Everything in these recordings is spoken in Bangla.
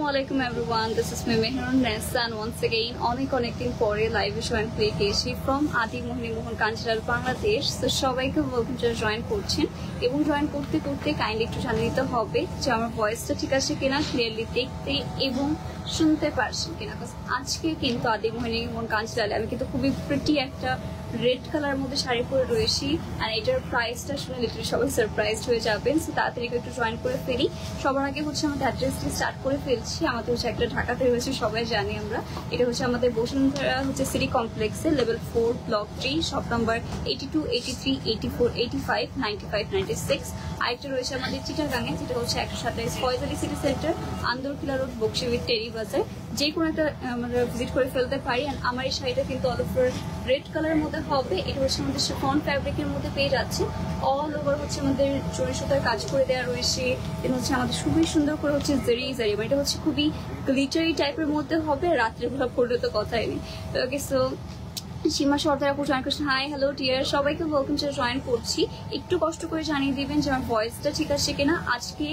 Assalamualaikum everyone, this is me Mehrun Nessa and once again অনেক দিন পরে লাইভে জয়েন করে গেছি ফ্রম আদি মোহিনী মোহন কাঞ্জিলাল বাংলাদেশ। তো সবাইকে ওয়েলকাম যারা জয়েন করছেন এবং জয়েন করতে কাইন্ডলি একটু জানিয়ে দিতে হবে যে আমার ভয়েসটা ঠিক আছে কিনা, ক্লিয়ারলি দেখতে এবং শুনতে পারছেন কিনা। আজকে কিন্তু আদি মোহিনী মোহন কাঞ্জিলালে আমি কিন্তু খুবই প্রিটি একটা রেড কালার মধ্যে শাড়ি পরে রয়েছি আর এটার প্রাইসটা শুনে লিটারালি সবাই সারপ্রাইজড হয়ে যাবেন। সো তাড়াতাড়ি একটু জয়েন করে ফেলি। সবার আগে হচ্ছে আমাদের অ্যাড্রেসটি স্টার্ট করে ফেলছি। আমাদের হচ্ছে একটা ঢাকাতে রয়েছে, সবাই জানি আমরা। এটা হচ্ছে আমাদের বসুন্ধরা হচ্ছে সিটি কমপ্লেক্সে লেভেল 4 ব্লক 3 শপ নাম্বার 82, 83, 84, 85, 95, 96। আরেকটা রয়েছে আমাদের চিটাগাঙে, যেটা হচ্ছে 127 ফয়জালি সিটি সেন্টার, আন্দরকিলা রোড, বক্সিবিট, টেরি বাজার। যে কোনো একটা আমরা ভিজিট করে ফেলতে পারি। আর আমার এই শাড়িটা কিন্তু অল ওভার রেড কালারের মধ্যে হবে। এটা হচ্ছে আমাদের শিফন ফ্যাব্রিকের মধ্যে পেয়ে যাচ্ছে। অল ওভার হচ্ছে আমাদের জরি সুতার কাজ করে দেওয়া রয়েছে। এটা হচ্ছে আমাদের খুবই সুন্দর করে হচ্ছে জারি মানে এটা হচ্ছে খুবই গ্লিটারি টাইপের মধ্যে হবে। রাত্রেবেলা পড়লে তো কথাই নেই। ওকে, সো সীমা সর্দার আপু জয়েন করছেন। হাই, হ্যালো ডিয়ার, সবাইকে ওয়েলকাম যারা জয়েন করছি। একটু কষ্ট করে জানিয়ে দিবেন যে আমার ভয়েসটা ঠিক আছে কিনা। আজকে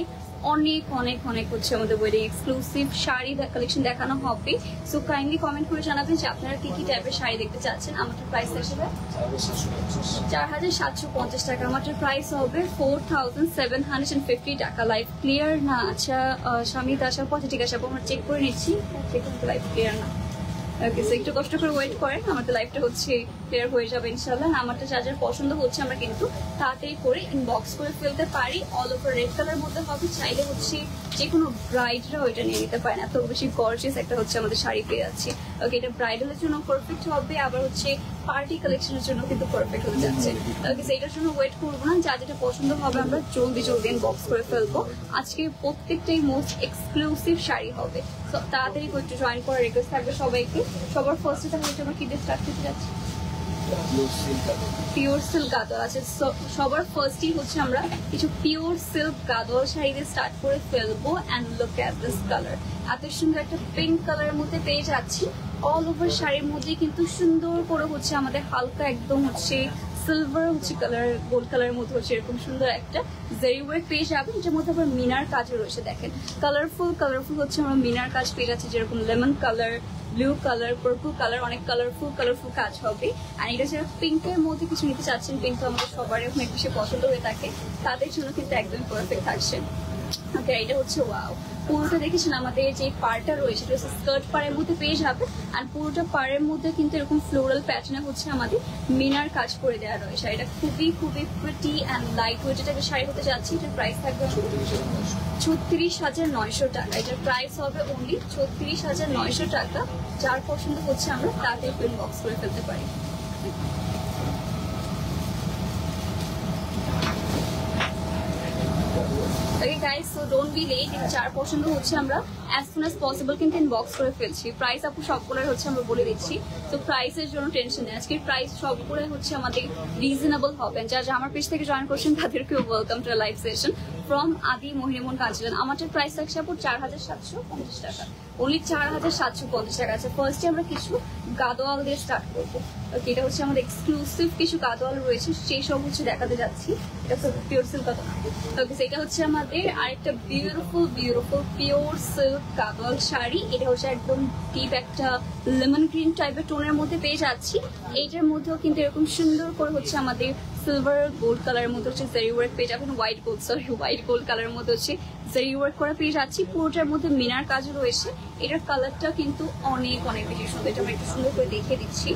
অনেক হচ্ছে আমাদের ওয়েডিং এক্সক্লুসিভ শাড়ি কালেকশন দেখানো হবে। সো কাইন্ডলি কমেন্ট করে জানাবেন যে আপনারা কি টাইপের শাড়ি দেখতে চাচ্ছেন। আমাদের প্রাইস হিসেবে 4750 টাকা। আমাদের প্রাইস হবে 4750 টাকা। লাইভ ক্লিয়ার না? আচ্ছা, স্বামী আসার পথে ঠিক আছে, আমরা চেক করে নিচ্ছি। লাইভ ক্লিয়ার না। ওকে, সো একটু কষ্ট করে ওয়েট করেন, আমাদের লাইফটা হচ্ছে ক্লিয়ার হয়ে যাবে ইনশাল্লাহ। আমারটা যা যার পছন্দ হচ্ছে আমরা কিন্তু তাড়াতাড়ি করে ইনবক্স করে ফেলতে পারি। অল ওভার রেড কালার মধ্যে হবে। চাইলে হচ্ছে যে কোনো ব্রাইডরাও এটা নিয়ে নিতে পারেন। এত বেশি গর্জিয়াস একটা হচ্ছে আমাদের শাড়ি পেয়ে যাচ্ছে। ওকে, এটা ব্রাইডালের জন্য পারফেক্ট হবে, আবার হচ্ছে পার্টি কালেকশনের জন্য কিন্তু পারফেক্ট হয়ে যাচ্ছে। ওকে, সেইটার জন্য ওয়েট করবো না, যা যেটা পছন্দ হবে আমরা জলদি ইনবক্স করে ফেলবো। আজকে প্রত্যেকটাই মোস্ট এক্সক্লুসিভ শাড়ি হবে। তো তাড়াতাড়ি একটু জয়েন করার রিকোয়েস্ট থাকবে সবাইকে। সবার ফার্স্টে তাহলে আমরা কি দিয়ে স্টার্ট করতে যাচ্ছি? পিওর সিল্ক গাদোয়াল আছে। সবার ফার্স্টই হচ্ছে আমরা কিছু পিওর সিল্ক গাদোয়াল শাড়ি দিয়ে স্টার্ট করে ফেলবো। And look at this colour. এত সুন্দর একটা পিঙ্ক কালারের মধ্যে পেয়ে যাচ্ছি। অল ওভার শাড়ির মধ্যে কিন্তু সুন্দর করে হচ্ছে আমাদের হালকা একদম হচ্ছে সিলভার হচ্ছে কালার, গোল্ড কালারের মধ্যে হচ্ছে এরকম সুন্দর একটা জারি ওয়ার্ক পেয়ে যাবেন। এটার মধ্যে আবার মিনার কাজও রয়েছে। দেখেন কালারফুল হচ্ছে আমরা মিনার কাজ পেয়ে যাচ্ছি, যেরকম lemon colour, blue colour, purple colour, অনেক কালারফুল কাজ হবে। আর এটা যারা পিঙ্কের মধ্যে কিছু নিতে চাচ্ছেন, পিঙ্ক তো আমাদের সবার এখন একটু বেশি পছন্দ হয়ে থাকে, তাদের জন্য কিন্তু একদম পারফেক্ট থাকছে। ওকে, এটা হচ্ছে ওয়াও। পুরোটা দেখেছেন আমাদের যে পাড়টা রয়েছে এটা স্কার্ট পাড়ের মধ্যে পেয়ে যাবে। আর পুরোটা পাড়ের মধ্যে কিন্তু এরকম ফ্লোরাল প্যাটার্নে হচ্ছে আমাদের মিনার কাজ করে দেওয়া রয়েছে। এটা খুবই প্রিটি অ্যান্ড লাইট ওয়েট একটা শাড়ি হতে যাচ্ছে। এটার প্রাইস থাকবে 36,900 টাকা। এটার প্রাইস হবে অনলি 36,900 টাকা। যার পছন্দ হচ্ছে আমরা তাড়াতাড়ি ইনবক্স করে ফেলতে পারি। Okay guys, so don't be late. যার পছন্দ হচ্ছে আমরা অ্যাজ সুন অ্যাজ পসিবল কিন্তু ইনবক্স করে ফেলছি। প্রাইস আপু সবগুলোর হচ্ছে আমরা বলে দিচ্ছি, তো প্রাইসের জন্য টেনশন নেই। আজকের প্রাইস সবগুলোই হচ্ছে আমাদের রিজনেবল হবে। যারা আমার পেজ থেকে জয়েন করছেন তাদেরকেও welcome to live session from আদি মোহিনী মোহন কাঞ্জিলাল। আমাদের প্রাইস থাকছে আপু 4750 টাকা। অনলি 4750 টাকা আছে। ফার্স্টে আমরা কিছু গাদোয়াল দিয়ে স্টার্ট করবো। ওকে, এটা হচ্ছে আমাদের এক্সক্লুসিভ কিছু গাদোয়াল রয়েছে, সেই সব হচ্ছে দেখাতে যাচ্ছি। এটা তো পিওর সিল্ক গাদোয়াল। ওকে, এটা হচ্ছে আমাদের আরেকটা beautiful pure silk Gadwal sari. এটা হচ্ছে একদম ডিপ একটা লেমন গ্রিন টাইপের টোনের মধ্যে পেয়ে যাচ্ছি। এইটার মধ্যেও কিন্তু এরকম সুন্দর করে হচ্ছে আমাদের সিলভার গোল্ড কালারের মধ্যে হচ্ছে জারি ওয়ার্ক পেয়ে যাবেন। হোয়াইট গোল্ড কালারের মধ্যে হচ্ছে জারি ওয়ার্ক করা পেয়ে যাচ্ছি। পুরোটার মধ্যে মিনার কাজও রয়েছে। এটার কালারটা কিন্তু অনেক বেশি সুন্দর। এটা আমরা একটু সুন্দর করে দেখিয়ে দিচ্ছি।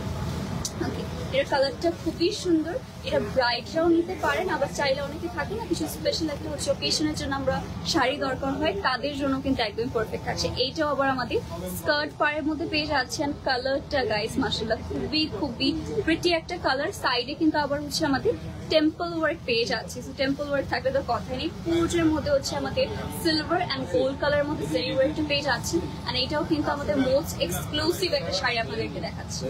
ওকে, এটার কালারটা খুবই সুন্দর। এটা ব্রাইডরাও নিতে পারেন, আবার চাইলে অনেকে থাকে না কিছু স্পেশাল একটা হচ্ছে অকেশনের জন্য আমরা শাড়ি দরকার হয়, তাদের জন্য কিন্তু একদম পারফেক্ট আছে। এইটাও আবার আমাদের স্কার্ট পাড়ের মধ্যে পেয়ে যাচ্ছে। আর কালারটা গাইস মাশাআল্লাহ খুবই প্রিটি একটা কালার। সাইডে কিন্তু আবার হচ্ছে আমাদের টেম্পল ওয়ার্ক পেয়ে যাচ্ছে। টেম্পল ওয়ার্ক থাকলে তো কথাই নেই। পুরোটার মধ্যে হচ্ছে আমাদের সিলভার অ্যান্ড গোল্ড কালারের মধ্যে জারি ওয়ার্কটা পেয়ে যাচ্ছে। আর এটাও কিন্তু আমাদের মোস্ট এক্সক্লুসিভ একটা শাড়ি আপনাদেরকে দেখাচ্ছে।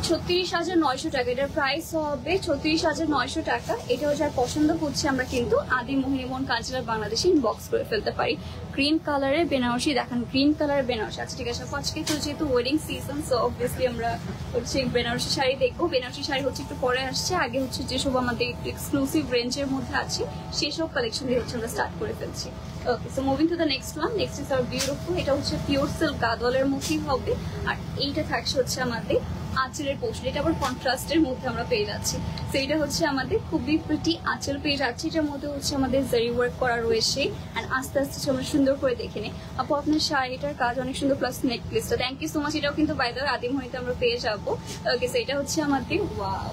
36,900 টাকা, এটার প্রাইস হবে 36,900 টাকা। এটাও যার পছন্দ হচ্ছে আমরা কিন্তু আদি মোহিনীমোহন কালচারাল বাংলাদেশে ইনবক্স করে ফেলতে পারি। গ্রিন কালারের বেনারসি দেখান, গ্রিন কালারের বেনারসি। আচ্ছা ঠিক আছে, আজকে তো যেহেতু ওয়েডিং সিজন, সো অবভিয়াসলি আমরা হচ্ছে বেনারসি শাড়ি দেখবো। বেনারসি শাড়ি হচ্ছে একটু পরে আসছে, আগে হচ্ছে যেসব আমাদের একটু এক্সক্লুসিভ রেঞ্জের মধ্যে আছে সেসব কালেকশন দিয়ে হচ্ছে আমরা স্টার্ট করে ফেলছি। Okay, so moving to the next one. Next is আর বিউটিফুল, এটা হচ্ছে পিওর সিল্ক গাদলের মধ্যেই হবে। আর এইটা থাকছে হচ্ছে আমাদের আঁচলের পোর্শন, এটা আবার কন্ট্রাস্টের মধ্যে আমরা পেয়ে যাচ্ছি। তো এটা হচ্ছে আমাদের খুবই প্রিটি আঁচল পেয়ে যাচ্ছে, এটার মধ্যে হচ্ছে আমাদের জারি ওয়ার্ক করা রয়েছে। অ্যান্ড আস্তে আস্তে আমরা সুন্দর করে দেখে নিই। আপু আপনার শাড়িটার কাজ অনেক সুন্দর, প্লাস নেকলেসটা, থ্যাংক ইউ সো মাচ। এটাও কিন্তু বাই দ্য ওয়ে আদিমোহিনীতে আমরা পেয়ে যাবো। ওকে, সো এটা হচ্ছে আমাদের ওয়াও,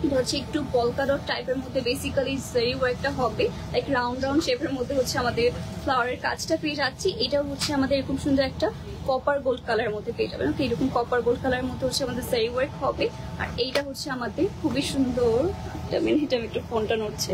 এটা হচ্ছে একটু পলকা ডট টাইপের মধ্যে বেসিক্যালি জারি ওয়ার্কটা হবে, লাইক রাউন্ড রাউন্ড শেপের মধ্যে হচ্ছে আমাদের ফ্লাওয়ারের কাজটা পেয়ে যাচ্ছি। এটাও হচ্ছে আমাদের এরকম সুন্দর একটা কপার গোল্ড কালারের মধ্যে পেয়ে যাবেন। ওকে, এরকম কপার গোল্ড কালারের মধ্যে হচ্ছে আমাদের জারি ওয়ার্ক হবে। আর এইটা হচ্ছে আমাদের খুবই সুন্দর, এটা একটু ফোনটা নড়ছে।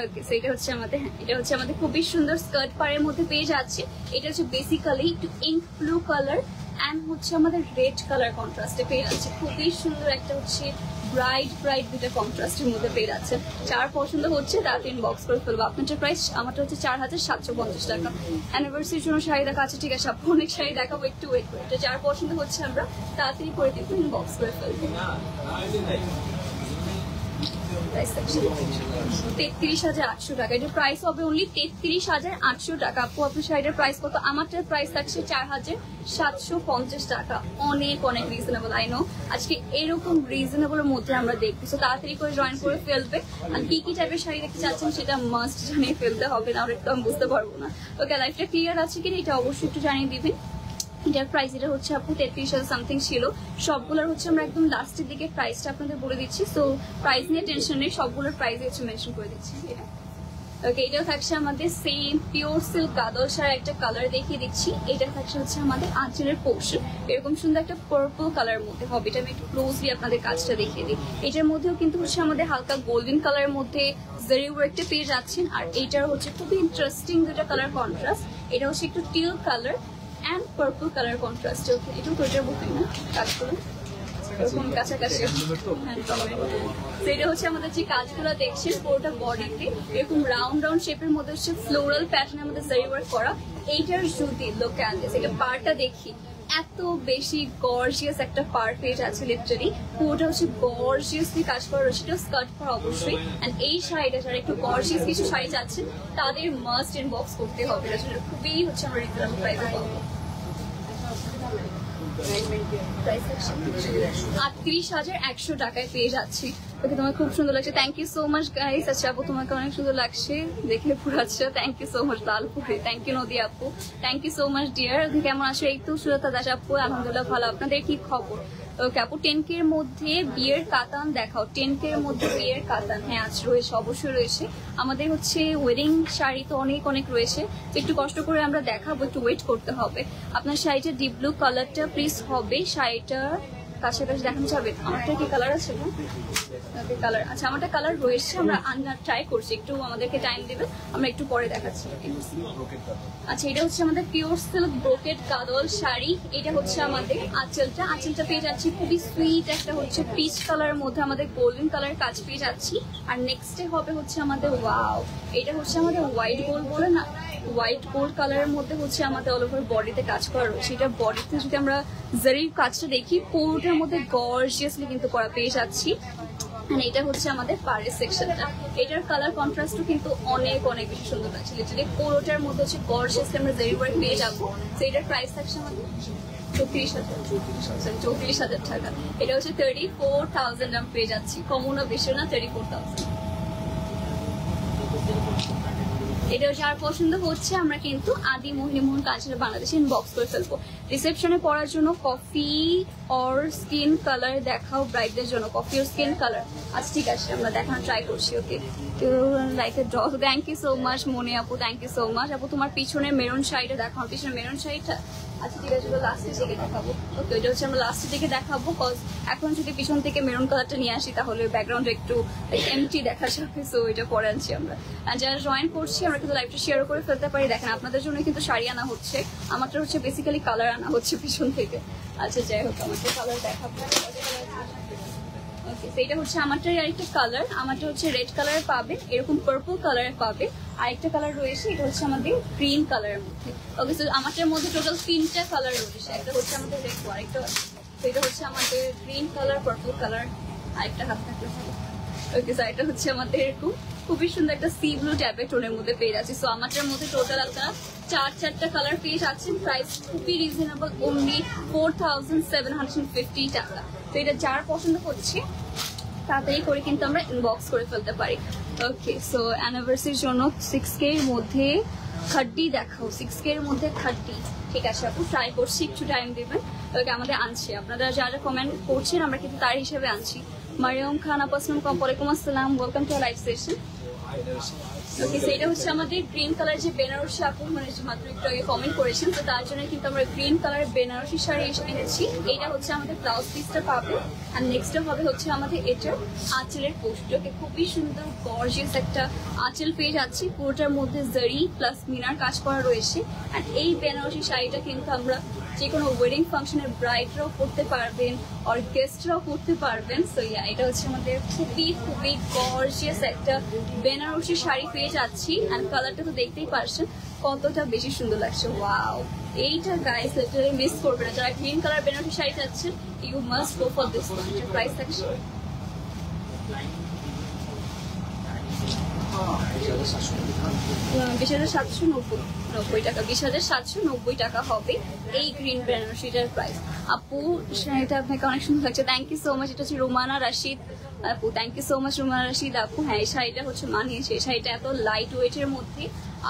ওকে, সো এটা হচ্ছে আমাদের, এটা হচ্ছে আমাদের খুবই সুন্দর স্কার্ট পাড়ের মধ্যে পেয়ে যাচ্ছে। এটা হচ্ছে বেসিক্যালি একটু ইঙ্ক ব্লু কালার অ্যান্ড হচ্ছে আমাদের রেড কালার কন্ট্রাস্টে পেয়ে যাচ্ছে। খুবই সুন্দর একটা হচ্ছে ব্রাইট ব্রাইট দুটা কন্ট্রাস্টের মধ্যে পেয়ে যাচ্ছে। যার পছন্দ হচ্ছে তাড়াতাড়ি ইনবক্স করে ফেলবো। আপনারটা প্রাইস, আমারটা হচ্ছে 4,750 টাকা। অ্যানিভার্সারির জন্য শাড়ি দেখা আছে, ঠিক আছে আপু অনেক শাড়ি দেখাবো, একটু ওয়েট করে। এটা যার পছন্দ হচ্ছে আমরা তাড়াতাড়ি করে দিব, ইনবক্স করে ফেলবো। 33,800 টাকা, এটা প্রাইস হবে অনলি 33,800 টাকা। আপু আপনার শাড়িটার প্রাইস কত? আমারটার প্রাইস থাকছে 4,750 টাকা। অনেক অনেক রিজনেবল, আই নো। আজকে এরকম রিজনেবলের মধ্যে আমরা দেখবো, তো তাড়াতাড়ি করে জয়েন করে ফেলবে। আর কি কি টাইপের শাড়ি দেখতে চাচ্ছেন সেটা মাস্ট জানিয়ে ফেলতে হবে, না একটু আমি বুঝতে পারবো না। ওকে, লাইফটা ক্লিয়ার আছে কিনা এটা অবশ্যই একটু জানিয়ে দিবেন। এটার প্রাইস, এটা হচ্ছে আপু 33,000 সামথিং ছিল। সবগুলোর হচ্ছে আমরা একদম লাস্টের দিকে প্রাইসটা আপনাদের বলে দিচ্ছি, সো প্রাইস নিয়ে টেনশন নেই, সবগুলোর প্রাইস হচ্ছে মেনশন করে দিচ্ছি। এটা ওকে, এটাও থাকছে আমাদের same pure silk Gadwal sari, একটা কালার দেখিয়ে দিচ্ছি। এটা থাকছে হচ্ছে আমাদের আঁচলের পোর্শন, এরকম সুন্দর একটা পার্পল কালার মধ্যে হবে। এটা আমি একটু ক্লোজলি আপনাদের কাজটা দেখিয়ে দিই। এটার মধ্যেও কিন্তু হচ্ছে আমাদের হালকা গোল্ডেন কালারের মধ্যে জারি ওয়ার্কটা পেয়ে যাচ্ছেন। আর এইটার হচ্ছে খুবই ইন্টারেস্টিং দুটা কালার কন্ট্রাস্ট। এটা হচ্ছে একটু teal colour and purple colour contrast. Okay, একটু করে বলতেন না কাজগুলো এরকম কাছাকাছি। এটা হচ্ছে আমাদের যে কাজগুলো দেখছেন পুরোটা বডিতে এরকম রাউন্ড রাউন্ড শেপের মধ্যে হচ্ছে ফ্লোরাল প্যাটার্নে আমাদের জারি ওয়ার্ক করা। এইটার যদি লোক আনতে এটা পার্টটা দেখি, এত বেশি গর্জিয়াস একটা পার্ট পেজ আছে। লিটারালি পুরোটা হচ্ছে গর্জিয়াসলি কাজ করা রয়েছে, সেটা স্কার্ট করা অবশ্যই। অ্যান্ড এই শাড়িটা যারা একটু গর্জিয়াস কিছু শাড়ি চাচ্ছেন তাদের মাস্ট ইনবক্স করতে হবে, এটা খুবই হচ্ছে আমরা রিজনেবল প্রাইসে পাবো। 38,100 টাকায় পেয়ে যাচ্ছি। ওকে, তোমার খুব সুন্দর লাগছে, thank you so much guys. আচ্ছা আপু তোমাকে অনেক সুন্দর লাগছে দেখে পুরো। আচ্ছা থ্যাংক ইউ সো মাচ লালপুরে, থ্যাংক ইউ নদী আপু, thank you so much dear. কেমন আছো? এই তো সুরতা দাস আপু, আলহামদুলিল্লাহ ভালো। আপনাদের কি খবর? ওকে আপু, 10K এর মধ্যে বিয়ের কাতান দেখাও। 10K এর মধ্যে বিয়ের কাতান, হ্যাঁ আজ রয়েছে, অবশ্যই রয়েছে। আমাদের হচ্ছে ওয়েডিং শাড়ি তো অনেক অনেক রয়েছে, তো একটু কষ্ট করে আমরা দেখাবো, একটু ওয়েট করতে হবে। আপনার শাড়িটা ডিপ ব্লু কালারটা প্লিজ হবে, শাড়িটা কাছাকাছি দেখানো যাবে। আমারটা কি কালার আছে না? কালার, আচ্ছা আমারটা কালার রয়েছে, আমরা ট্রাই করছি, একটু আমাদেরকে টাইম দেবে, আমরা একটু পরে দেখাচ্ছি। আচ্ছা এটা হচ্ছে আমাদের pure silk brocade Gadwal sari. এটা হচ্ছে আমাদের আঁচলটা পেয়ে যাচ্ছি খুবই সুইট একটা হচ্ছে পিচ কালারের মধ্যে আমাদের গোল্ডেন কালার কাজ পেয়ে যাচ্ছি। আর নেক্সটে হবে হচ্ছে আমাদের ওয়াও, এটা হচ্ছে আমাদের হোয়াইট গোল্ড বলে না, হোয়াইট গোল্ড কালারের মধ্যে হচ্ছে আমাদের অল ওভার বডিতে কাজ করা রয়েছে। এটা বডিতে যদি আমরা জারির কাজটা দেখি পুরোটার মধ্যে গর্জিয়াসলি কিন্তু করা পেয়ে যাচ্ছি। এটা হচ্ছে আমাদের পাড়ের সেকশনটা, এটার কালার কন্ট্রাস্টও কিন্তু অনেক অনেক বেশি সুন্দর লাগছে। লিটারালি পুরোটার মধ্যে হচ্ছে গর্জিয়াসলি আমরা জারি ওয়ার্ক পেয়ে যাবো। তো এটার প্রাইস থাকছে আমাদের 34,000 টাকা। এটা হচ্ছে 34,000 আমরা পেয়ে যাচ্ছি, কমও না বেশি না, 34,000। এটাও যার পছন্দ হচ্ছে আমরা কিন্তু আদি মোহিনীমোহন কালচারাল বাংলাদেশে ইনবক্স করে ফেলবো। রিসেপশনে পড়ার জন্য কফি অর স্কিন কালার দেখাও ব্রাইডদের জন্য, কফি অর স্কিন কালার। আচ্ছা ঠিক আছে, আমরা দেখানো ট্রাই করছি। Okay, like a draw, thank you so much Moni আপু, থ্যাংক ইউ সো মাচ আপু। তোমার পিছনের মেরুন শাড়িটা দেখাও, পিছনের মেরুন শাড়িটা। আচ্ছা ঠিক আছে, লাস্টের দিকে দেখাবো। ওকে, ওইটা হচ্ছে আমরা লাস্টের দিকে দেখাবো, কজ এখন যদি পিছন থেকে মেরুন কালারটা নিয়ে আসি তাহলে ব্যাকগ্রাউন্ড একটু এমটি দেখা যাবে, সো এটা পরে আনছি আমরা। আর যারা জয়েন করছি আমরা কিন্তু লাইভটা শেয়ার করে ফেলতে পারি। দেখেন আপনাদের জন্য কিন্তু শাড়ি আনা হচ্ছে, আমারটা হচ্ছে বেসিক্যালি কালার আনা হচ্ছে পিছন থেকে। আচ্ছা যাই হোক, আমাকে কালার দেখাবো। ওকে, সেইটা হচ্ছে আমারটাই আরেকটা কালার, আমারটা হচ্ছে রেড কালার পাবে, এরকম পার্পল কালার পাবে, আরেকটা কালার রয়েছে এটা হচ্ছে আমাদের গ্রিন কালারের মধ্যে। ওকে, তো আমারটার মধ্যে টোটাল 3টা কালার রয়েছে, একটা হচ্ছে আমাদের রেড, আরেকটা এটা হচ্ছে আমাদের গ্রিন কালার, পার্পল কালার, আরেকটা হাত থাকলে ভালো। ওকে, তো এটা হচ্ছে আমাদের এরকম খুবই সুন্দর একটা সি ব্লু ট্যাপের টোনের মধ্যে পেয়ে যাচ্ছে। সো আমারটার মধ্যে টোটাল আপনারা 4টা কালার পেয়ে যাচ্ছেন। প্রাইস খুবই রিজনেবল, অনলি 4750 টাকা। তো এটা যার পছন্দ হচ্ছে তাড়াতাড়ি করে কিন্তু আমরা ইনবক্স করে ফেলতে পারি। ওকে, সো অ্যানিভার্সারির জন্য 6K এর মধ্যে খাড্ডি দেখাও, 6K এর মধ্যে খাড্ডি। ঠিক আছে আপু, ট্রাই করছি, একটু টাইম দেবেন। ওকে, আমাদের আনছি, আপনারা যারা কমেন্ট করছেন আমরা কিন্তু তার হিসেবে আনছি। মারিয়াম খান আপু আসসালামু আলাইকুম, আসসালাম, ওয়েলকাম টু লাইভ সেশন। ওকে, সেটা হচ্ছে আমাদের গ্রিন কালার যে বেনারসি আপু মানে মাত্র একটু আগে কমেন্ট করেছেন, তো তার জন্য কিন্তু আমরা গ্রিন কালারের বেনারসি শাড়ি এনেছি। এটা হচ্ছে আমাদের ব্লাউজ পিসটা পাবে, আর নেক্সটটা হবে হচ্ছে আমাদের এটা আঁচলের পোস্ট। ওকে, খুবই সুন্দর গর্জিয়াস একটা আঁচল পেয়ে যাচ্ছি, পুরোটার মধ্যে জারি প্লাস মিনার কাজ করা রয়েছে। আর এই বেনারসি শাড়িটা কিন্তু আমরা যে কোনো ওয়েডিং ফাংশনের ব্রাইডরাও পরতে পারবেন, আর গেস্টরাও পরতে পারবেন। সো এটা হচ্ছে আমাদের খুবই খুবই গর্জিয়াস একটা বেনারসি শাড়ি পেয়ে যাচ্ছি। অ্যান্ড কালারটা তো দেখতেই পারছেন কতটা বেশি সুন্দর লাগছে। ওয়াও, এইটা গাইস লিটারালি মিস করবে না। যারা গ্রিন কালার বেনারসি শাড়ি চাচ্ছেন, you must go for this one. এটার প্রাইস থাকছে 20,790 টাকা, 20,790 টাকা হবে এই গ্রিন বেনারসিটার প্রাইস। আপু শাড়িটা আপনাকে অনেক সুন্দর লাগছে, থ্যাংক ইউ সো মাচ। এটা হচ্ছে রুমানা রাশিদ আপু, thank you so much Rumana Rashid আপু। হ্যাঁ, এই শাড়িটা হচ্ছে মানিয়েছে, এই শাড়িটা এত লাইট ওয়েটের মধ্যে,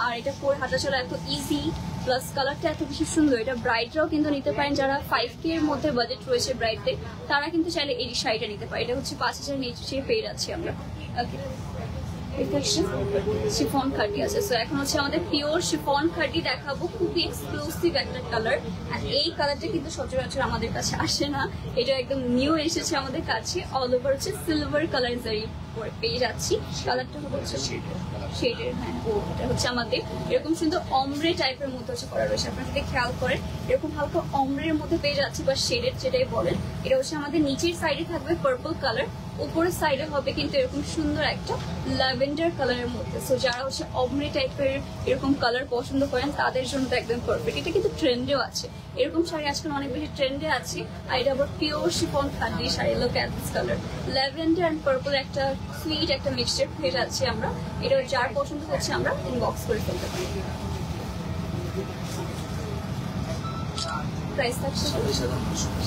আর এটা পরে হাঁটা চলা এত ইজি, প্লাস কালারটা এত বেশি সুন্দর। এটা ব্রাইডরাও কিন্তু নিতে পারেন, যারা 5K এর মধ্যে বাজেট রয়েছে ব্রাইডদের, তারা কিন্তু চাইলে এই শাড়িটা নিতে পারে। এটা হচ্ছে 5,000 নিচে পেয়ে যাচ্ছি আমরা। ওকে, শিফন খাডি আছে। সো এখন হচ্ছে আমাদের পিওর শিফন খাডি দেখাবো, খুবই এক্সক্লুসিভ একটা কালার। আর এই কালারটা কিন্তু সচরাচর আমাদের কাছে আসে না, এটা একদম নিউ এসেছে আমাদের কাছে। অল ওভার হচ্ছে সিলভার কালার জারি পেয়ে যাচ্ছি। কালারটা হচ্ছে শেডের, হ্যাঁ ও এটা হচ্ছে আমাদের এরকম সুন্দর অমরে টাইপের মধ্যে হচ্ছে করা রয়েছে। আপনারা যদি খেয়াল করেন এরকম হালকা অমরের মধ্যে পেয়ে যাচ্ছি, বা শেডের যেটাই বলেন। এটা হচ্ছে আমাদের নিচের সাইডে থাকবে পার্পল কালার, উপরের সাইডে হবে কিন্তু এরকম সুন্দর একটা ল্যাভেন্ডার কালারের মধ্যে। সো যারা হচ্ছে অমরে টাইপের এরকম কালার পছন্দ করেন তাদের জন্য তো একদম পারফেক্ট। এটা কিন্তু ট্রেন্ডেও আছে, এরকম শাড়ি আজকাল অনেক বেশি ট্রেন্ডে আছে। আর এটা আবার পিওর শিফন খাডি শাড়ি, লোক at this colour, lavender and purple একটা সুইট একটা মিক্সচার পেয়ে যাচ্ছে আমরা। এটা যার পছন্দ হচ্ছে আমরা ইনবক্স করে ফেলতে পারি। প্রাইস থাকছে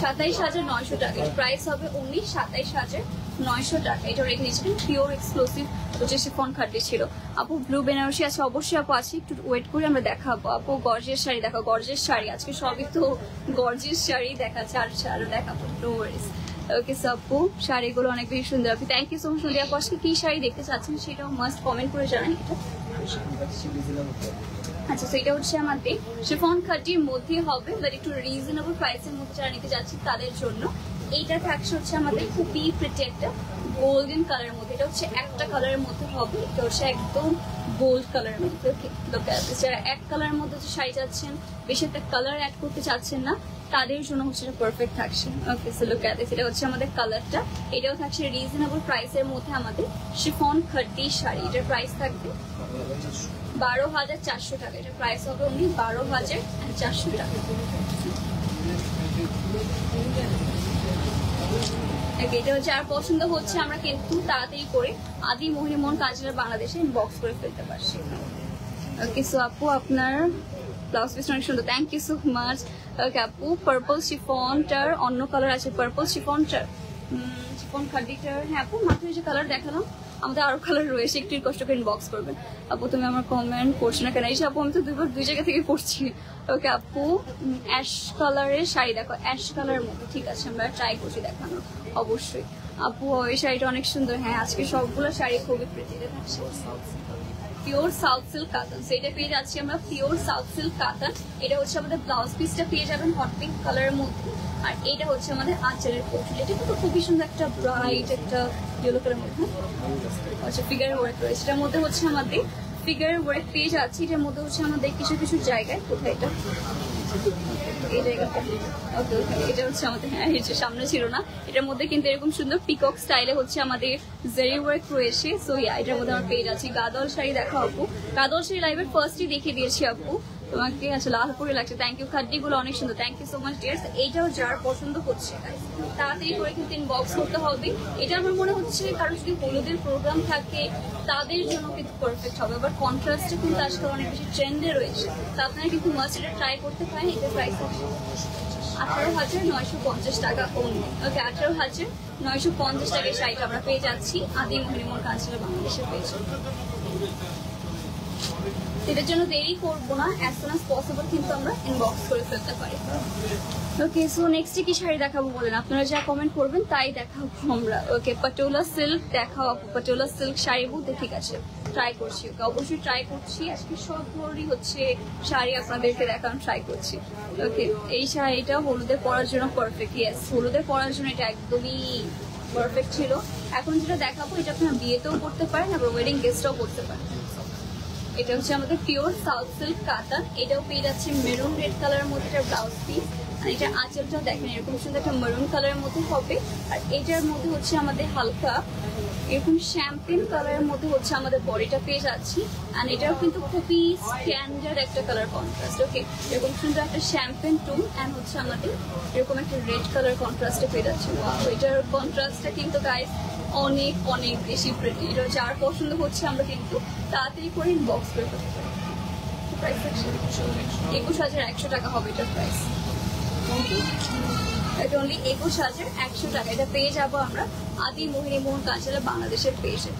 27,900 টাকা। প্রাইস হবে অনলি 27,900 টাকা। এটা রেখে দিয়েছিলেন পিওর এক্সক্লুসিভ হচ্ছে শিফন খাডি ছিল। আপু ব্লু বেনারসি আছে, অবশ্যই আপু আছে, একটু ওয়েট করে আমরা দেখাবো। আপু গর্জিয়াস শাড়ি দেখো, গর্জিয়াস শাড়ি আজকে সবই তো গর্জিয়াস শাড়ি দেখাচ্ছে, আর দেখাবো নো ওয়ারিজ। ওকে আপু শাড়িগুলো অনেক বেশি সুন্দর। আপনি thank you so much. Nadia আপু কি শাড়ি দেখতে চাচ্ছেন সেটাও মাস্ট কমেন্ট করে জানাই। এটা আচ্ছা, সেটা হচ্ছে আমাদের শিফন খাটির মধ্যে হবে, বাট একটু রিজনেবল প্রাইসের মধ্যে যারা নিতে যাচ্ছে তাদের জন্য। এইটা থাকছে হচ্ছে আমাদের খুবই প্রিটি একটা গোল্ডেন কালারের মধ্যে। এটা হচ্ছে একটা কালারের মধ্যে হবে, এটা হচ্ছে একদম গোল্ড কালারের মধ্যে। ওকে, যারা এক কালারের মধ্যে হচ্ছে শাড়ি চাচ্ছেন, বেশি একটা কালার অ্যাড করতে চাচ্ছেন না, তাদের জন্য হচ্ছে এটা পারফেক্ট থাকছে। ওকে, সো লুক অ্যাট দিস, এটা হচ্ছে আমাদের কালারটা। এটাও থাকছে রিজনেবল প্রাইসের মধ্যে আমাদের শিফন খাডি শাড়ি। এটার প্রাইস থাকবে 12,400 টাকা। এটা প্রাইস হবে অনলি 12,400 টাকা। এটা যার পছন্দ হচ্ছে আমরা কিন্তু তাড়াতাড়ি করে আদি মোহিনীমোহন কাঞ্চনা বাংলাদেশে ইনবক্স করে ফেলতে পারছি। ওকে, সো আপু আপনার ব্লাউজ পিস অনেক সুন্দর, থ্যাংক ইউ সো মাচ। ওকে আপু, পার্পল শিফনটার অন্য কালার আছে, পার্পল শিফনটার শিফন খাডিটার, হ্যাঁ আপু মাত্র যে কালার দেখালাম, আমাদের আরো কালার রয়েছে, একটু কষ্ট করে ইনবক্স করবেন। আপু তুমি আমার কমেন্ট করছো না কেন? এই আপু আমি তো দুই জায়গা থেকে পড়ছি। ওকে আপু অ্যাশ কালারের শাড়ি দেখো, অ্যাশ কালারের মতো, ঠিক আছে আমরা ট্রাই করছি দেখানোর অবশ্যই। আপু এই শাড়িটা অনেক সুন্দর, হ্যাঁ আজকে সবগুলো শাড়ি খুবই প্রিটি থাকছে। পিওর সাউথ সিল্ক কাতান। সো এটা পেয়ে যাচ্ছি আমরা পিওর সাউথ সিল্ক কাতান। এটা হচ্ছে আমাদের ব্লাউজ পিসটা পেয়ে যাবেন হট পিঙ্ক কালারের মধ্যে, আর এটা হচ্ছে আমাদের আঁচলের পোর্শন। এটা কিন্তু খুবই সুন্দর একটা ব্রাইট একটা ইয়েলো কালারের মধ্যে আচ্ছা ফিগার ওয়ার্ক রয়েছে। এটার মধ্যে হচ্ছে আমাদের ফিগার ওয়ার্ক পেয়ে যাচ্ছি। এটার মধ্যে হচ্ছে আমাদের কিছু কিছু জায়গায়, কোথায় এটা এই জায়গাটা, ওকে ওকে, এটা হচ্ছে আমাদের, হ্যাঁ এই যে সামনে ছিল না। এটার মধ্যে কিন্তু এরকম সুন্দর পিকক স্টাইলে হচ্ছে আমাদের জারি ওয়ার্ক রয়েছে। সো এটার মধ্যে আমরা পেয়ে যাচ্ছি গাদল শাড়ি। দেখো আপু, গাদল শাড়ি লাইভের ফার্স্টই দেখিয়ে দিয়েছি আপু তোমাকে, আসলে লাল করে লাগছে। থ্যাংক ইউ, খাড্ডিগুলো অনেক সুন্দর, thank you so much dears. এইটাও যার পছন্দ হচ্ছে তাড়াতাড়ি করে কিন্তু ইনবক্স করতে হবে। এটা আমার মনে হচ্ছে কারণ যদি হলুদের প্রোগ্রাম থাকে তাদের জন্য কিন্তু পারফেক্ট হবে। আবার কন্ট্রাস্টে কিন্তু আজকাল অনেক বেশি ট্রেন্ডে রয়েছে, তো আপনারা কিন্তু মাস্ট এটা ট্রাই করতে পারেন। এটার প্রাইস 18,950 টাকা ওনলি। ওকে, 18,950 টাকায় শাড়িটা আমরা পেয়ে যাচ্ছি আদি মোহিনীমোহন কাঞ্চলা বাংলাদেশের পেয়েছে। এটার জন্য দেরি করবো না, অ্যাজ সুন অ্যাজ পসিবল কিন্তু আমরা ইনবক্স করে ফেলতে পারি। ওকে, সো নেক্সটে কি শাড়ি দেখাবো বলেন, আপনারা যা কমেন্ট করবেন তাই দেখাবো আমরা। ওকে, পাটোলা সিল্ক দেখাও আপু, পাটোলা সিল্ক শাড়ি বলতে ঠিক আছে, ট্রাই করছি। ওকে, অবশ্যই ট্রাই করছি। আজকে সব ধরনই হচ্ছে শাড়ি আপনাদেরকে দেখানো ট্রাই করছি। ওকে, এই শাড়িটা হলুদে পরার জন্য পারফেক্ট। ইয়েস, হলুদে পরার জন্য এটা একদমই পারফেক্ট ছিল। এখন যেটা দেখাবো এটা আপনারা বিয়েতেও করতে পারেন, আবার ওয়েডিং গেস্টও করতে পারেন। এটা হচ্ছে আমাদের পিওর সাউথ সিল্ক কাতান। এটাও পেয়ে যাচ্ছে মেরুন রেড কালারের মধ্যে একটা ব্লাউজ পিস, আর এটা আঁচলটাও দেখেন এরকম সুন্দর একটা মেরুন কালারের মধ্যে হবে। আর এটার মধ্যে হচ্ছে আমাদের হালকা এরকম শ্যাম্পেন কালারের মধ্যে হচ্ছে আমাদের বডিটা পেয়ে যাচ্ছি। আর এটাও কিন্তু খুবই স্ট্যান্ডার্ড একটা কালার কন্ট্রাস্ট। ওকে, এরকম সুন্দর একটা শ্যাম্পেন টোন অ্যান্ড হচ্ছে আমাদের এরকম একটা রেড কালার কন্ট্রাস্টে পেয়ে যাচ্ছে। এটার কন্ট্রাস্টটা কিন্তু গাইস অনেক অনেক বেশি প্রিটি। এটা যার পছন্দ হচ্ছে আমরা কিন্তু তাড়াতাড়ি করে ইনবক্স করে ফেলতে পারি। প্রাইস 21,100 টাকা হবে এটার প্রাইস। এটা অনলি 21,100 টাকা। এটা পেয়ে যাবো আমরা আদি মোহিনীমোহন কাঞ্চলা বাংলাদেশের পেজে।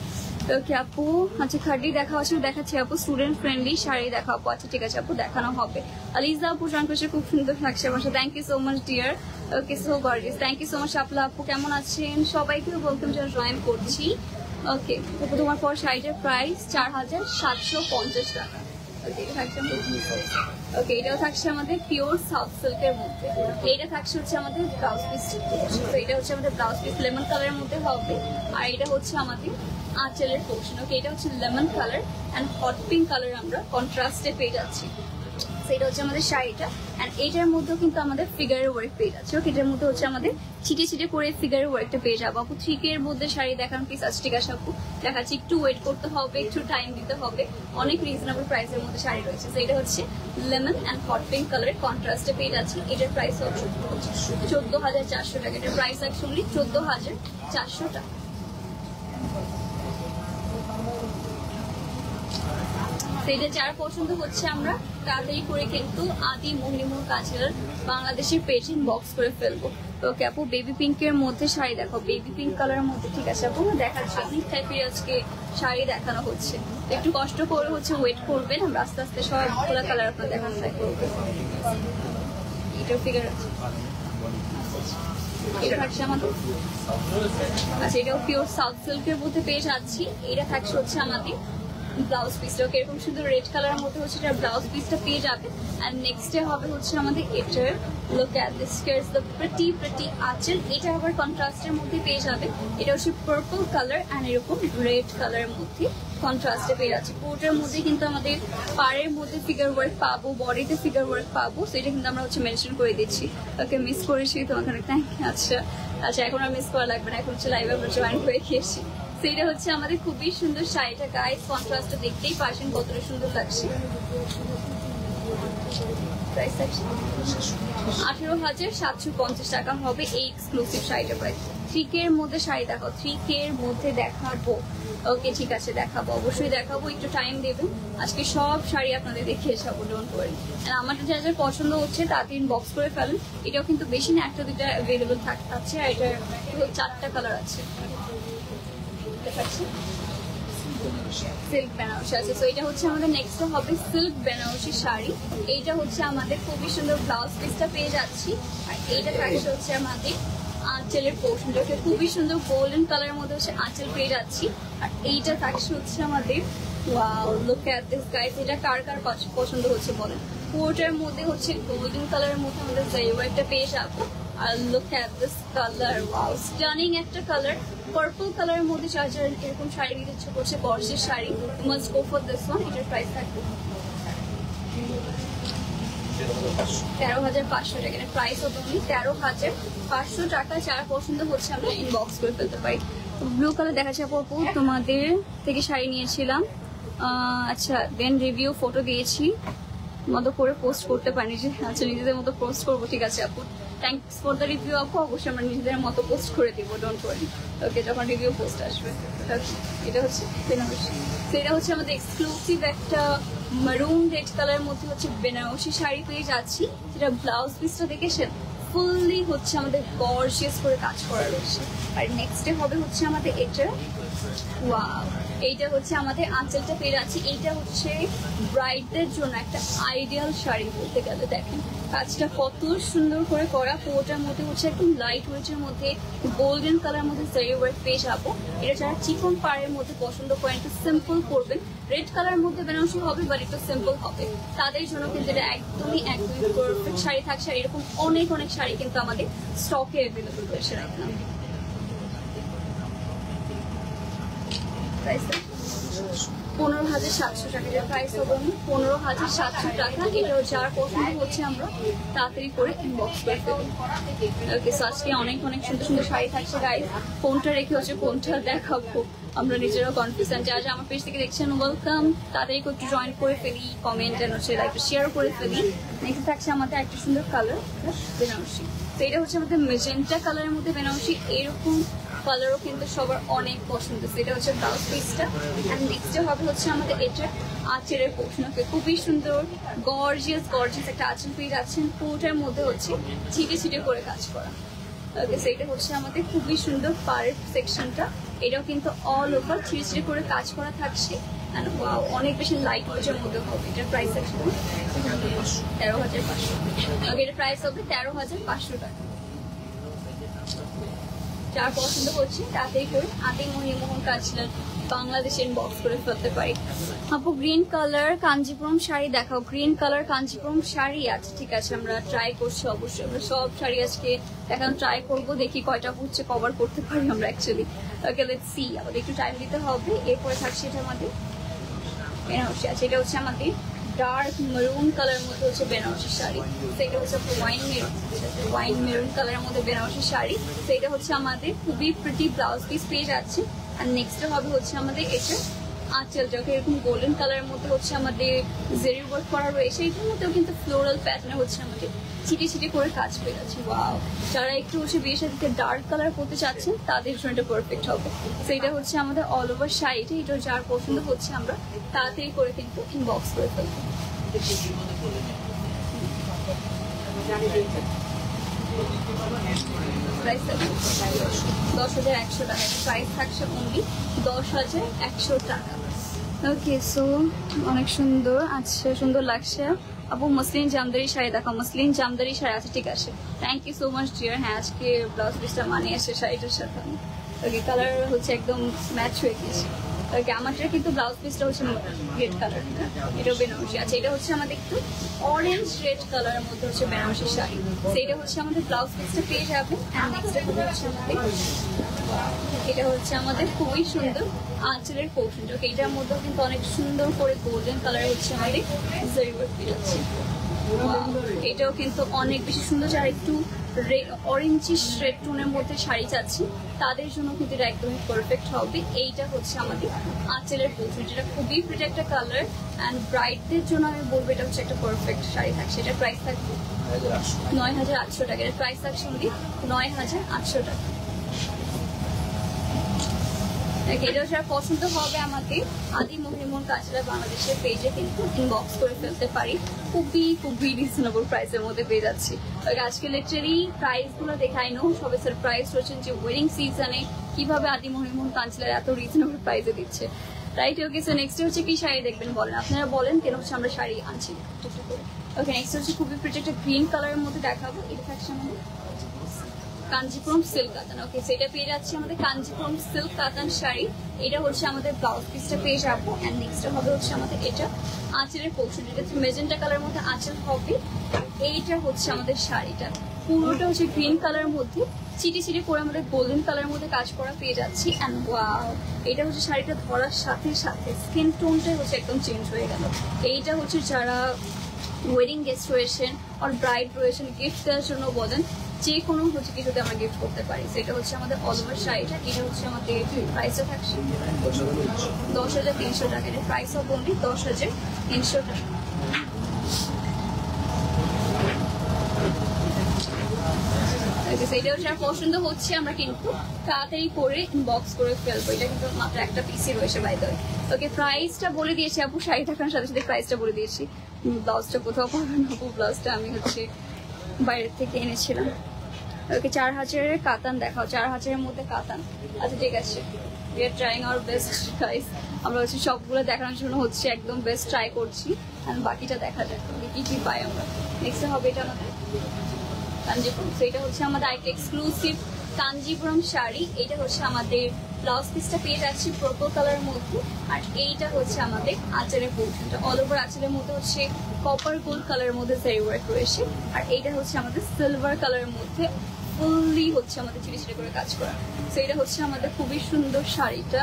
ওকে আপু, আচ্ছা খাড্ডি দেখা আসলে দেখাচ্ছি আপু, স্টুডেন্ট ফ্রেন্ডলি শাড়ি দেখা আপু। আচ্ছা ঠিক আছে আপু, দেখানো হবে। আলিজা আপু জয়েন করছে, খুব সুন্দর লাগছে আমার সাথে, thank you so much dear. Okay, so gorgeous, thank you so much. আপলা আপু কেমন আছেন? সবাইকে ওয়েলকাম জানাই, জয়েন করছি। ওকে, তোমার পর শাড়িটার প্রাইস 4,750 টাকা। ওকে, এটাও থাকছে আমাদের পিওর সাউথ সিল্কের মধ্যে। এইটা থাকছে হচ্ছে আমাদের ব্লাউজ পিস। তো এটা হচ্ছে আমাদের ব্লাউজ পিস লেমন কালারের মধ্যে হবে, আর এটা হচ্ছে আমাদের আঁচলের পোর্শন। ওকে, এটা হচ্ছে lemon colour and hot pink colour আমরা কন্ট্রাস্টে পেয়ে যাচ্ছি। এটা হচ্ছে আমাদের শাড়িটা, অ্যান্ড এইটার মধ্যেও কিন্তু আমাদের ফিগারের ওয়ার্ক পেয়ে যাচ্ছে। ওকে, এটার মধ্যে হচ্ছে আমাদের ছিটে ছিটে করে ফিগারের ওয়ার্কটা পেয়ে যাবো আপু। 3K এর মধ্যে শাড়ি দেখানো পিস আছে, ঠিক আছে আপু, দেখাচ্ছি। একটু ওয়েট করতে হবে, একটু টাইম দিতে হবে, অনেক রিজনেবল প্রাইসের মধ্যে শাড়ি রয়েছে। তো এটা হচ্ছে লেমন অ্যান্ড হট পিঙ্ক কালারের কন্ট্রাস্টে পেয়ে যাচ্ছি। এটার প্রাইস হচ্ছে 14,400 টাকা। এটার প্রাইস অ্যাকচুয়ালি 14,400 টাকা। এটা যার পছন্দ হচ্ছে আমরা তাড়াতাড়ি করে কিন্তু আদি মোহিনীমোহন কাঞ্চলার বাংলাদেশের পেজ ইনবক্স করে ফেলবো। ওকে আপু, বেবি পিঙ্কের মধ্যে শাড়ি দেখো, বেবি পিঙ্ক কালারের মধ্যে, ঠিক আছে আপু দেখাচ্ছি। অনেক টাইপের আজকে শাড়ি দেখানো হচ্ছে, একটু কষ্ট করে হচ্ছে ওয়েট করবেন, আমরা আস্তে আস্তে সব খোলা কালার আপনার দেখানো ট্রাই করবো। এটাও ফিগার আছে, এটা থাকছে আমাদের, আচ্ছা এটাও পিওর সাউথ সিল্কের মধ্যে পেয়ে যাচ্ছি। এটা থাকছে হচ্ছে আমাদের ব্লাউজ পিসটা। ওকে, এরকম সুন্দর রেড কালারের মধ্যে হচ্ছে এটা ব্লাউজ পিসটা পেয়ে যাবে। এন্ড নেক্সট ডে হবে হচ্ছে আমাদের এটার look at this, হিয়ারস the pretty pretty আঁচল। এটা আবার কন্ট্রাস্টের মধ্যে পেয়ে যাবে। এটা হচ্ছে পার্পল কালার অ্যান্ড এরকম রেড কালারের মধ্যে কন্ট্রাস্টে পেয়ে যাচ্ছে। পুরোটার মধ্যে কিন্তু আমাদের পাড়ের মধ্যে ফিগার ওয়ার্ক পাবো, বডিতে ফিগার ওয়ার্ক পাবো। সেটা কিন্তু আমরা হচ্ছে মেনশন করে দিচ্ছি। ওকে, মিস করেছি তোমাকে, থ্যাংক ইউ। আচ্ছা আচ্ছা, এখন আর মিস করা লাগবে না, এখন হচ্ছে লাইভে আমরা জয়েন করে খেয়েছি। সেটা হচ্ছে আমাদের খুবই সুন্দর শাড়িটা গাইস, কন্ট্রাস্টটা দেখতেই পারছেন কতটা সুন্দর লাগছে। 18,750 টাকা হবে এই এক্সক্লুসিভ শাড়িটা প্রাইস। 3K এর মধ্যে শাড়ি দেখো, 3K এর মধ্যে দেখাবো। ওকে ঠিক আছে, দেখাবো, অবশ্যই দেখাবো, একটু টাইম দেবেন। আজকে সব শাড়ি আপনাদের দেখিয়ে যাবো, ডোন্ট ওয়ারি। আমাদের যা যা পছন্দ হচ্ছে তাতে ইনবক্স করে ফেলেন। এটাও কিন্তু বেশি না, একটা দুটা অ্যাভেলেবল থাকছে, আর এটার 4টা কালার আছে। সিল্ক বেনারসি আছে। তো এটা হচ্ছে আমাদের নেক্সট হবে সিল্ক বেনারসি শাড়ি। এইটা হচ্ছে আমাদের খুবই সুন্দর ব্লাউজ পিসটা পেয়ে যাচ্ছি, আর এইটা থাকছে হচ্ছে আমাদের আঁচলের পোর্শনটা খুবই সুন্দর গোল্ডেন কালারের মধ্যে হচ্ছে আঁচল পেয়ে যাচ্ছি। আর এইটা থাকছে হচ্ছে আমাদের wow, look at this guys, এটা কার কার পছন্দ হচ্ছে বলেন। পুরোটার মধ্যে হচ্ছে গোল্ডেন কালারের মধ্যে আমাদের জারিওয়ার্কটা পেয়ে যাবো। আর look at this colour, wow stunning একটা কালার। পার্পল কালারের মধ্যে যার যার এরকম শাড়ি নিতে ইচ্ছে করছে, gorgeous sari, must go for this one. এটার প্রাইস থাকবে 13,500 টাকা। এটার প্রাইস হবে 13,500 টাকা। যারা পছন্দ হচ্ছে আমরা ইনবক্স করে ফেলতে পারি। ব্লু কালার দেখা যাচ্ছে আপু, তোমাদের থেকে শাড়ি নিয়েছিলাম। আচ্ছা, দেন রিভিউ ফটো দিয়েছি, মতো করে পোস্ট করতে পারি। আচ্ছা, নিজেদের মতো পোস্ট করবো, ঠিক আছে আপু, থ্যাংকস ফর দ্য রিভিউ আপু। অবশ্যই আমরা নিজেদের মতো পোস্ট করে দিব, ডোন্ট ওয়ারি। ওকে, যখন রিভিউ পোস্ট আসবে। এটা হচ্ছে বেনারসি, সেটা হচ্ছে আমাদের এক্সক্লুসিভ একটা মারুন রেড কালারের মধ্যে হচ্ছে বেনারসি শাড়ি পেয়ে যাচ্ছি, যেটা ব্লাউজ পিসটা দেখেছেন ফুললি হচ্ছে আমাদের গর্জিয়াস করে কাজ করা রয়েছে। আর নেক্সটে হবে হচ্ছে আমাদের এটা, ওয়াও, এইটা হচ্ছে আমাদের আঁচলটা পেয়ে যাচ্ছি। এইটা হচ্ছে ব্রাইডদের জন্য একটা আইডিয়াল শাড়ি বলতে গেলে। দেখেন কাজটা কত সুন্দর করে করা, পুরোটার মধ্যে হচ্ছে একদম লাইট ওয়েটের মধ্যে গোল্ডেন কালার মধ্যে জারি ওয়ার্ক পেয়ে যাবো। এটা যারা চিকন পাড়ের মধ্যে পছন্দ করেন, একটু সিম্পল করবেন, রেড কালার মধ্যে বেনারসি হবে বাট একটু সিম্পল হবে, তাদের জন্য কিন্তু এটা একদমই পারফেক্ট শাড়ি থাকছে। আর এরকম অনেক অনেক শাড়ি কিন্তু আমাদের স্টকে অ্যাভেলেবল রয়েছে রাখলাম। 15,700 টাকা। এটার প্রাইস হবে 15,700 টাকা। এটাও যার পছন্দ হচ্ছে আমরা তাড়াতাড়ি করে ইনবক্স করে ফেলবো। ওকে, সো আজকে অনেক অনেক সুন্দর সুন্দর শাড়ি থাকছে গাইস। কোনটা রেখে হচ্ছে কোনটা দেখাবো আমরা নিজেরাও কনফিউশন। যারা আমার পেজ থেকে দেখছেন ওয়েলকাম, তাদেরকে একটু জয়েন করে ফেলি, কমেন্ট এন্ড হচ্ছে লাইক শেয়ার করে ফেলি। নেক্সট থাকছে আমাদের একটা সুন্দর কালার বেনারসি। তো এটা হচ্ছে আমাদের মেজেন্টা কালারের মধ্যে বেনারসি। এরকম কালারও কিন্তু সবার অনেক পছন্দ। এটা হচ্ছে ব্লাউজ পিসটা। অ্যান্ড নেক্সটে হবে হচ্ছে আমাদের এটা আঁচলের পোর্শন। খুবই সুন্দর গর্জিয়াস একটা আঁচল পেয়ে যাচ্ছেন, পুরোটার মধ্যে হচ্ছে ছিটে ছিটে করে কাজ করা। ওকে, সেটা হচ্ছে আমাদের খুবই সুন্দর পাড়ের সেকশনটা। এটাও কিন্তু অল ওভার ছিটে ছিটে করে কাজ করা থাকছে। অনেক বেশি লাইট ওয়েটের মধ্যে হবে। এটার প্রাইস আছে 13,500। ওকে, এটার প্রাইস হবে 13,500 টাকা। যার পছন্দ হচ্ছে তাতেই করে আদি মহিমোহন কাঞ্জিলাল বাংলাদেশে ইনবক্স করে ফেলতে পারি। আপু গ্রিন কালার কাঞ্জিপুরম শাড়ি দেখাও। গ্রিন কালার কাঞ্জিপুরম শাড়ি আছে, ঠিক আছে, আমরা ট্রাই করছি। অবশ্যই আমরা সব শাড়ি আজকে দেখানো ট্রাই করবো, দেখি কয়টা হচ্ছে কভার করতে পারি আমরা অ্যাকচুয়ালি। ওকে, লেটস সি, আমাদের একটু টাইম দিতে হবে। এরপরে থাকছে এটা আমাদের বেনারসি আছে। এটা হচ্ছে আমাদের ডার্ক মেরুন কালার মধ্যে হচ্ছে বেনারসি শাড়ি। সেটা হচ্ছে ওয়াইন মেরুন কালারের মধ্যে বেনারসি শাড়ি। সেটা হচ্ছে আমাদের খুবই প্রিটি ব্লাউজ পিস পেয়ে যাচ্ছে। আর নেক্সট হবে হচ্ছে আমাদের এটা আঁচলটাকে এরকম গোল্ডেন কালারের মধ্যে হচ্ছে আমাদের জেরি ওয়ার্ক করা রয়েছে। এটার মধ্যেও কিন্তু ফ্লোরাল প্যাটার্নে হচ্ছে আমাদের ছিটে ছিটে করে কাজ পেয়ে যাচ্ছে। ওয়াও, যারা একটু হচ্ছে বিয়ের সাথে ডার্ক কালার করতে চাচ্ছেন তাদের জন্য এটা পারফেক্ট হবে। তো এটা হচ্ছে আমাদের অল ওভার শাড়িটা। এটা যার পছন্দ হচ্ছে আমরা তাড়াতাড়ি করে কিন্তু ইনবক্স করে ফেলবো। 10,100 টাকা। প্রাইস থাকছে অনলি 10,100 টাকা। ওকে, সো অনেক সুন্দর, আচ্ছা সুন্দর লাগছে আপু। মসলিন জামদারি শাড়ি দেখো। মসলিন জামদারি শাড়ি আছে, ঠিক আছে, thank you so much dear. হ্যাঁ, আজকে ব্লাউজ পিসটা মানিয়ে আসে শাড়িটার সাথে। ওকে, কালার হচ্ছে একদম ম্যাচ হয়ে গেছে। ওকে, আমারটা কিন্তু ব্লাউজ পিসটা হচ্ছে রেড কালার, এটাও বেনারসি আছে। এটা হচ্ছে আমাদের একটু অরেঞ্জ রেড কালারের মধ্যে হচ্ছে বেনারসি শাড়ি। সেইটা হচ্ছে আমাদের ব্লাউজ পিসটা পেয়ে যাবে। অ্যান্ড নেক্সট হচ্ছে আমাদের এটা হচ্ছে আমাদের খুবই সুন্দর আঁচলের পোর্শনটা। ওকে, এটার মধ্যেও কিন্তু অনেক সুন্দর করে গোল্ডেন কালার হচ্ছে আমাদের জারি ওয়ার্ক পেয়ে যাচ্ছে। এটাও কিন্তু অনেক বেশি সুন্দর। যারা একটু অরেঞ্জিশ রেড টোনের মধ্যে শাড়ি চাচ্ছি তাদের জন্য কিন্তু এটা একদমই পারফেক্ট হবে। এইটা হচ্ছে আমাদের আঁচলের পোর্শন, যেটা খুবই প্রিটি একটা কালার। অ্যান্ড ব্রাইডদের জন্য আমি বলবো এটা হচ্ছে একটা পারফেক্ট শাড়ি থাকছে। এটার প্রাইস থাকবে 9,800 টাকা। এটার প্রাইস থাকছে অনলি 9,800 টাকা। এটাও যারা পছন্দ হবে আমাদের আদি মহিমোহন কাঞ্জিলাল বাংলাদেশের পেজে কিন্তু ইনবক্স করে ফেলতে পারি। খুবই রিজনেবল প্রাইসের মধ্যে পেয়ে যাচ্ছি। আজকে লিটারালি প্রাইস গুলো দেখাই নো, সবাই সারপ্রাইজ হচ্ছেন যে ওয়েডিং সিজনে কিভাবে আদি মহিমোহন কাঞ্জিলাল এত রিজনেবল প্রাইসে দিচ্ছে, রাইট? ওকে, সো নেক্সট হচ্ছে কি শাড়ি দেখবেন বলেন, আপনারা বলেন কেন হচ্ছে আমরা শাড়ি আনছি। ওকে, নেক্সট হচ্ছে খুবই প্রিটি একটা গ্রিন কালারের মধ্যে দেখাবো। এটা থাকছে আমাদের কাঞ্জিপুরম সিল্ক কাতান। ওকে, সেটা পেয়ে যাচ্ছে আমাদের কাঞ্জিপুরম সিল্ক কাতান শাড়ি। এটা হচ্ছে আমাদের ব্লাউজ পিসটা পেয়ে যাবো। অ্যান্ড নেক্সট হবে হচ্ছে আমাদের এটা আঁচলের পোর্শন, এটা মেজেন্টা কালার মধ্যে আঁচল হবে। এইটা হচ্ছে আমাদের শাড়িটা, পুরোটা হচ্ছে গ্রিন কালারের মধ্যে চিটি চিটি করে আমাদের গোল্ডেন কালারের মধ্যে কাজ করা পেয়ে যাচ্ছি। অ্যান্ড ওয়াও, এটা হচ্ছে শাড়িটা ধরার সাথে সাথে স্কিন টোনটাই হচ্ছে একদম চেঞ্জ হয়ে গেল। এইটা হচ্ছে যারা ওয়েডিং গেস্ট রয়েছেন আর ব্রাইড রয়েছেন, গিফট দেওয়ার জন্য বলেন, যে কোনো হচ্ছে কিছুতে আমরা গিফট করতে পারি। সেটা হচ্ছে আমাদের অল ওভার শাড়িটা। এটা হচ্ছে আমাদের প্রাইসটা থাকছে 10,300 টাকা। এটা প্রাইস হবে অনলি 10,300 টাকা। এটা হচ্ছে পছন্দ হচ্ছে আমরা কিন্তু তাড়াতাড়ি করে ইনবক্স করে ফেলবো। এটা কিন্তু মাত্র একটা পিসি রয়েছে বাই দ্য ওয়ে। ওকে, প্রাইসটা বলে দিয়েছি আপু, শাড়ি থাকার সাথে সাথে প্রাইসটা বলে দিয়েছি। ব্লাউজটা কোথাও পাবেন আপু, ব্লাউজটা আমি হচ্ছে বাইরের থেকে এনেছিলাম। ওকে, 4,000-এর কাতান দেখাও, 4,000-এর মধ্যে কাতান। আচ্ছা ঠিক আছে, we are trying our best guys. আমরা হচ্ছে সবগুলো দেখানোর জন্য হচ্ছে একদম বেস্ট ট্রাই করছি। আর বাকিটা দেখা যাক কি কি পাই আমরা। নেক্সট হবে এটা আমাদের কাঞ্জিপুরম। তো এটা হচ্ছে আমাদের আরেকটা এক্সক্লুসিভ কাঞ্জিপুরম শাড়ি। এটা হচ্ছে আমাদের ব্লাউজ পিসটা পেয়ে যাচ্ছি পার্পল কালারের মধ্যে। আর এইটা হচ্ছে আমাদের আঁচলের পোর্শনটা, অল ওভার আঁচলের মধ্যে হচ্ছে কপার গোল্ড কালারের মধ্যে জারি ওয়ার্ক রয়েছে। আর এইটা হচ্ছে আমাদের সিলভার কালারের মধ্যে ফুললি হচ্ছে আমাদের চিড়ি চিড়ি করে কাজ করা। তো এটা হচ্ছে আমাদের খুবই সুন্দর শাড়িটা।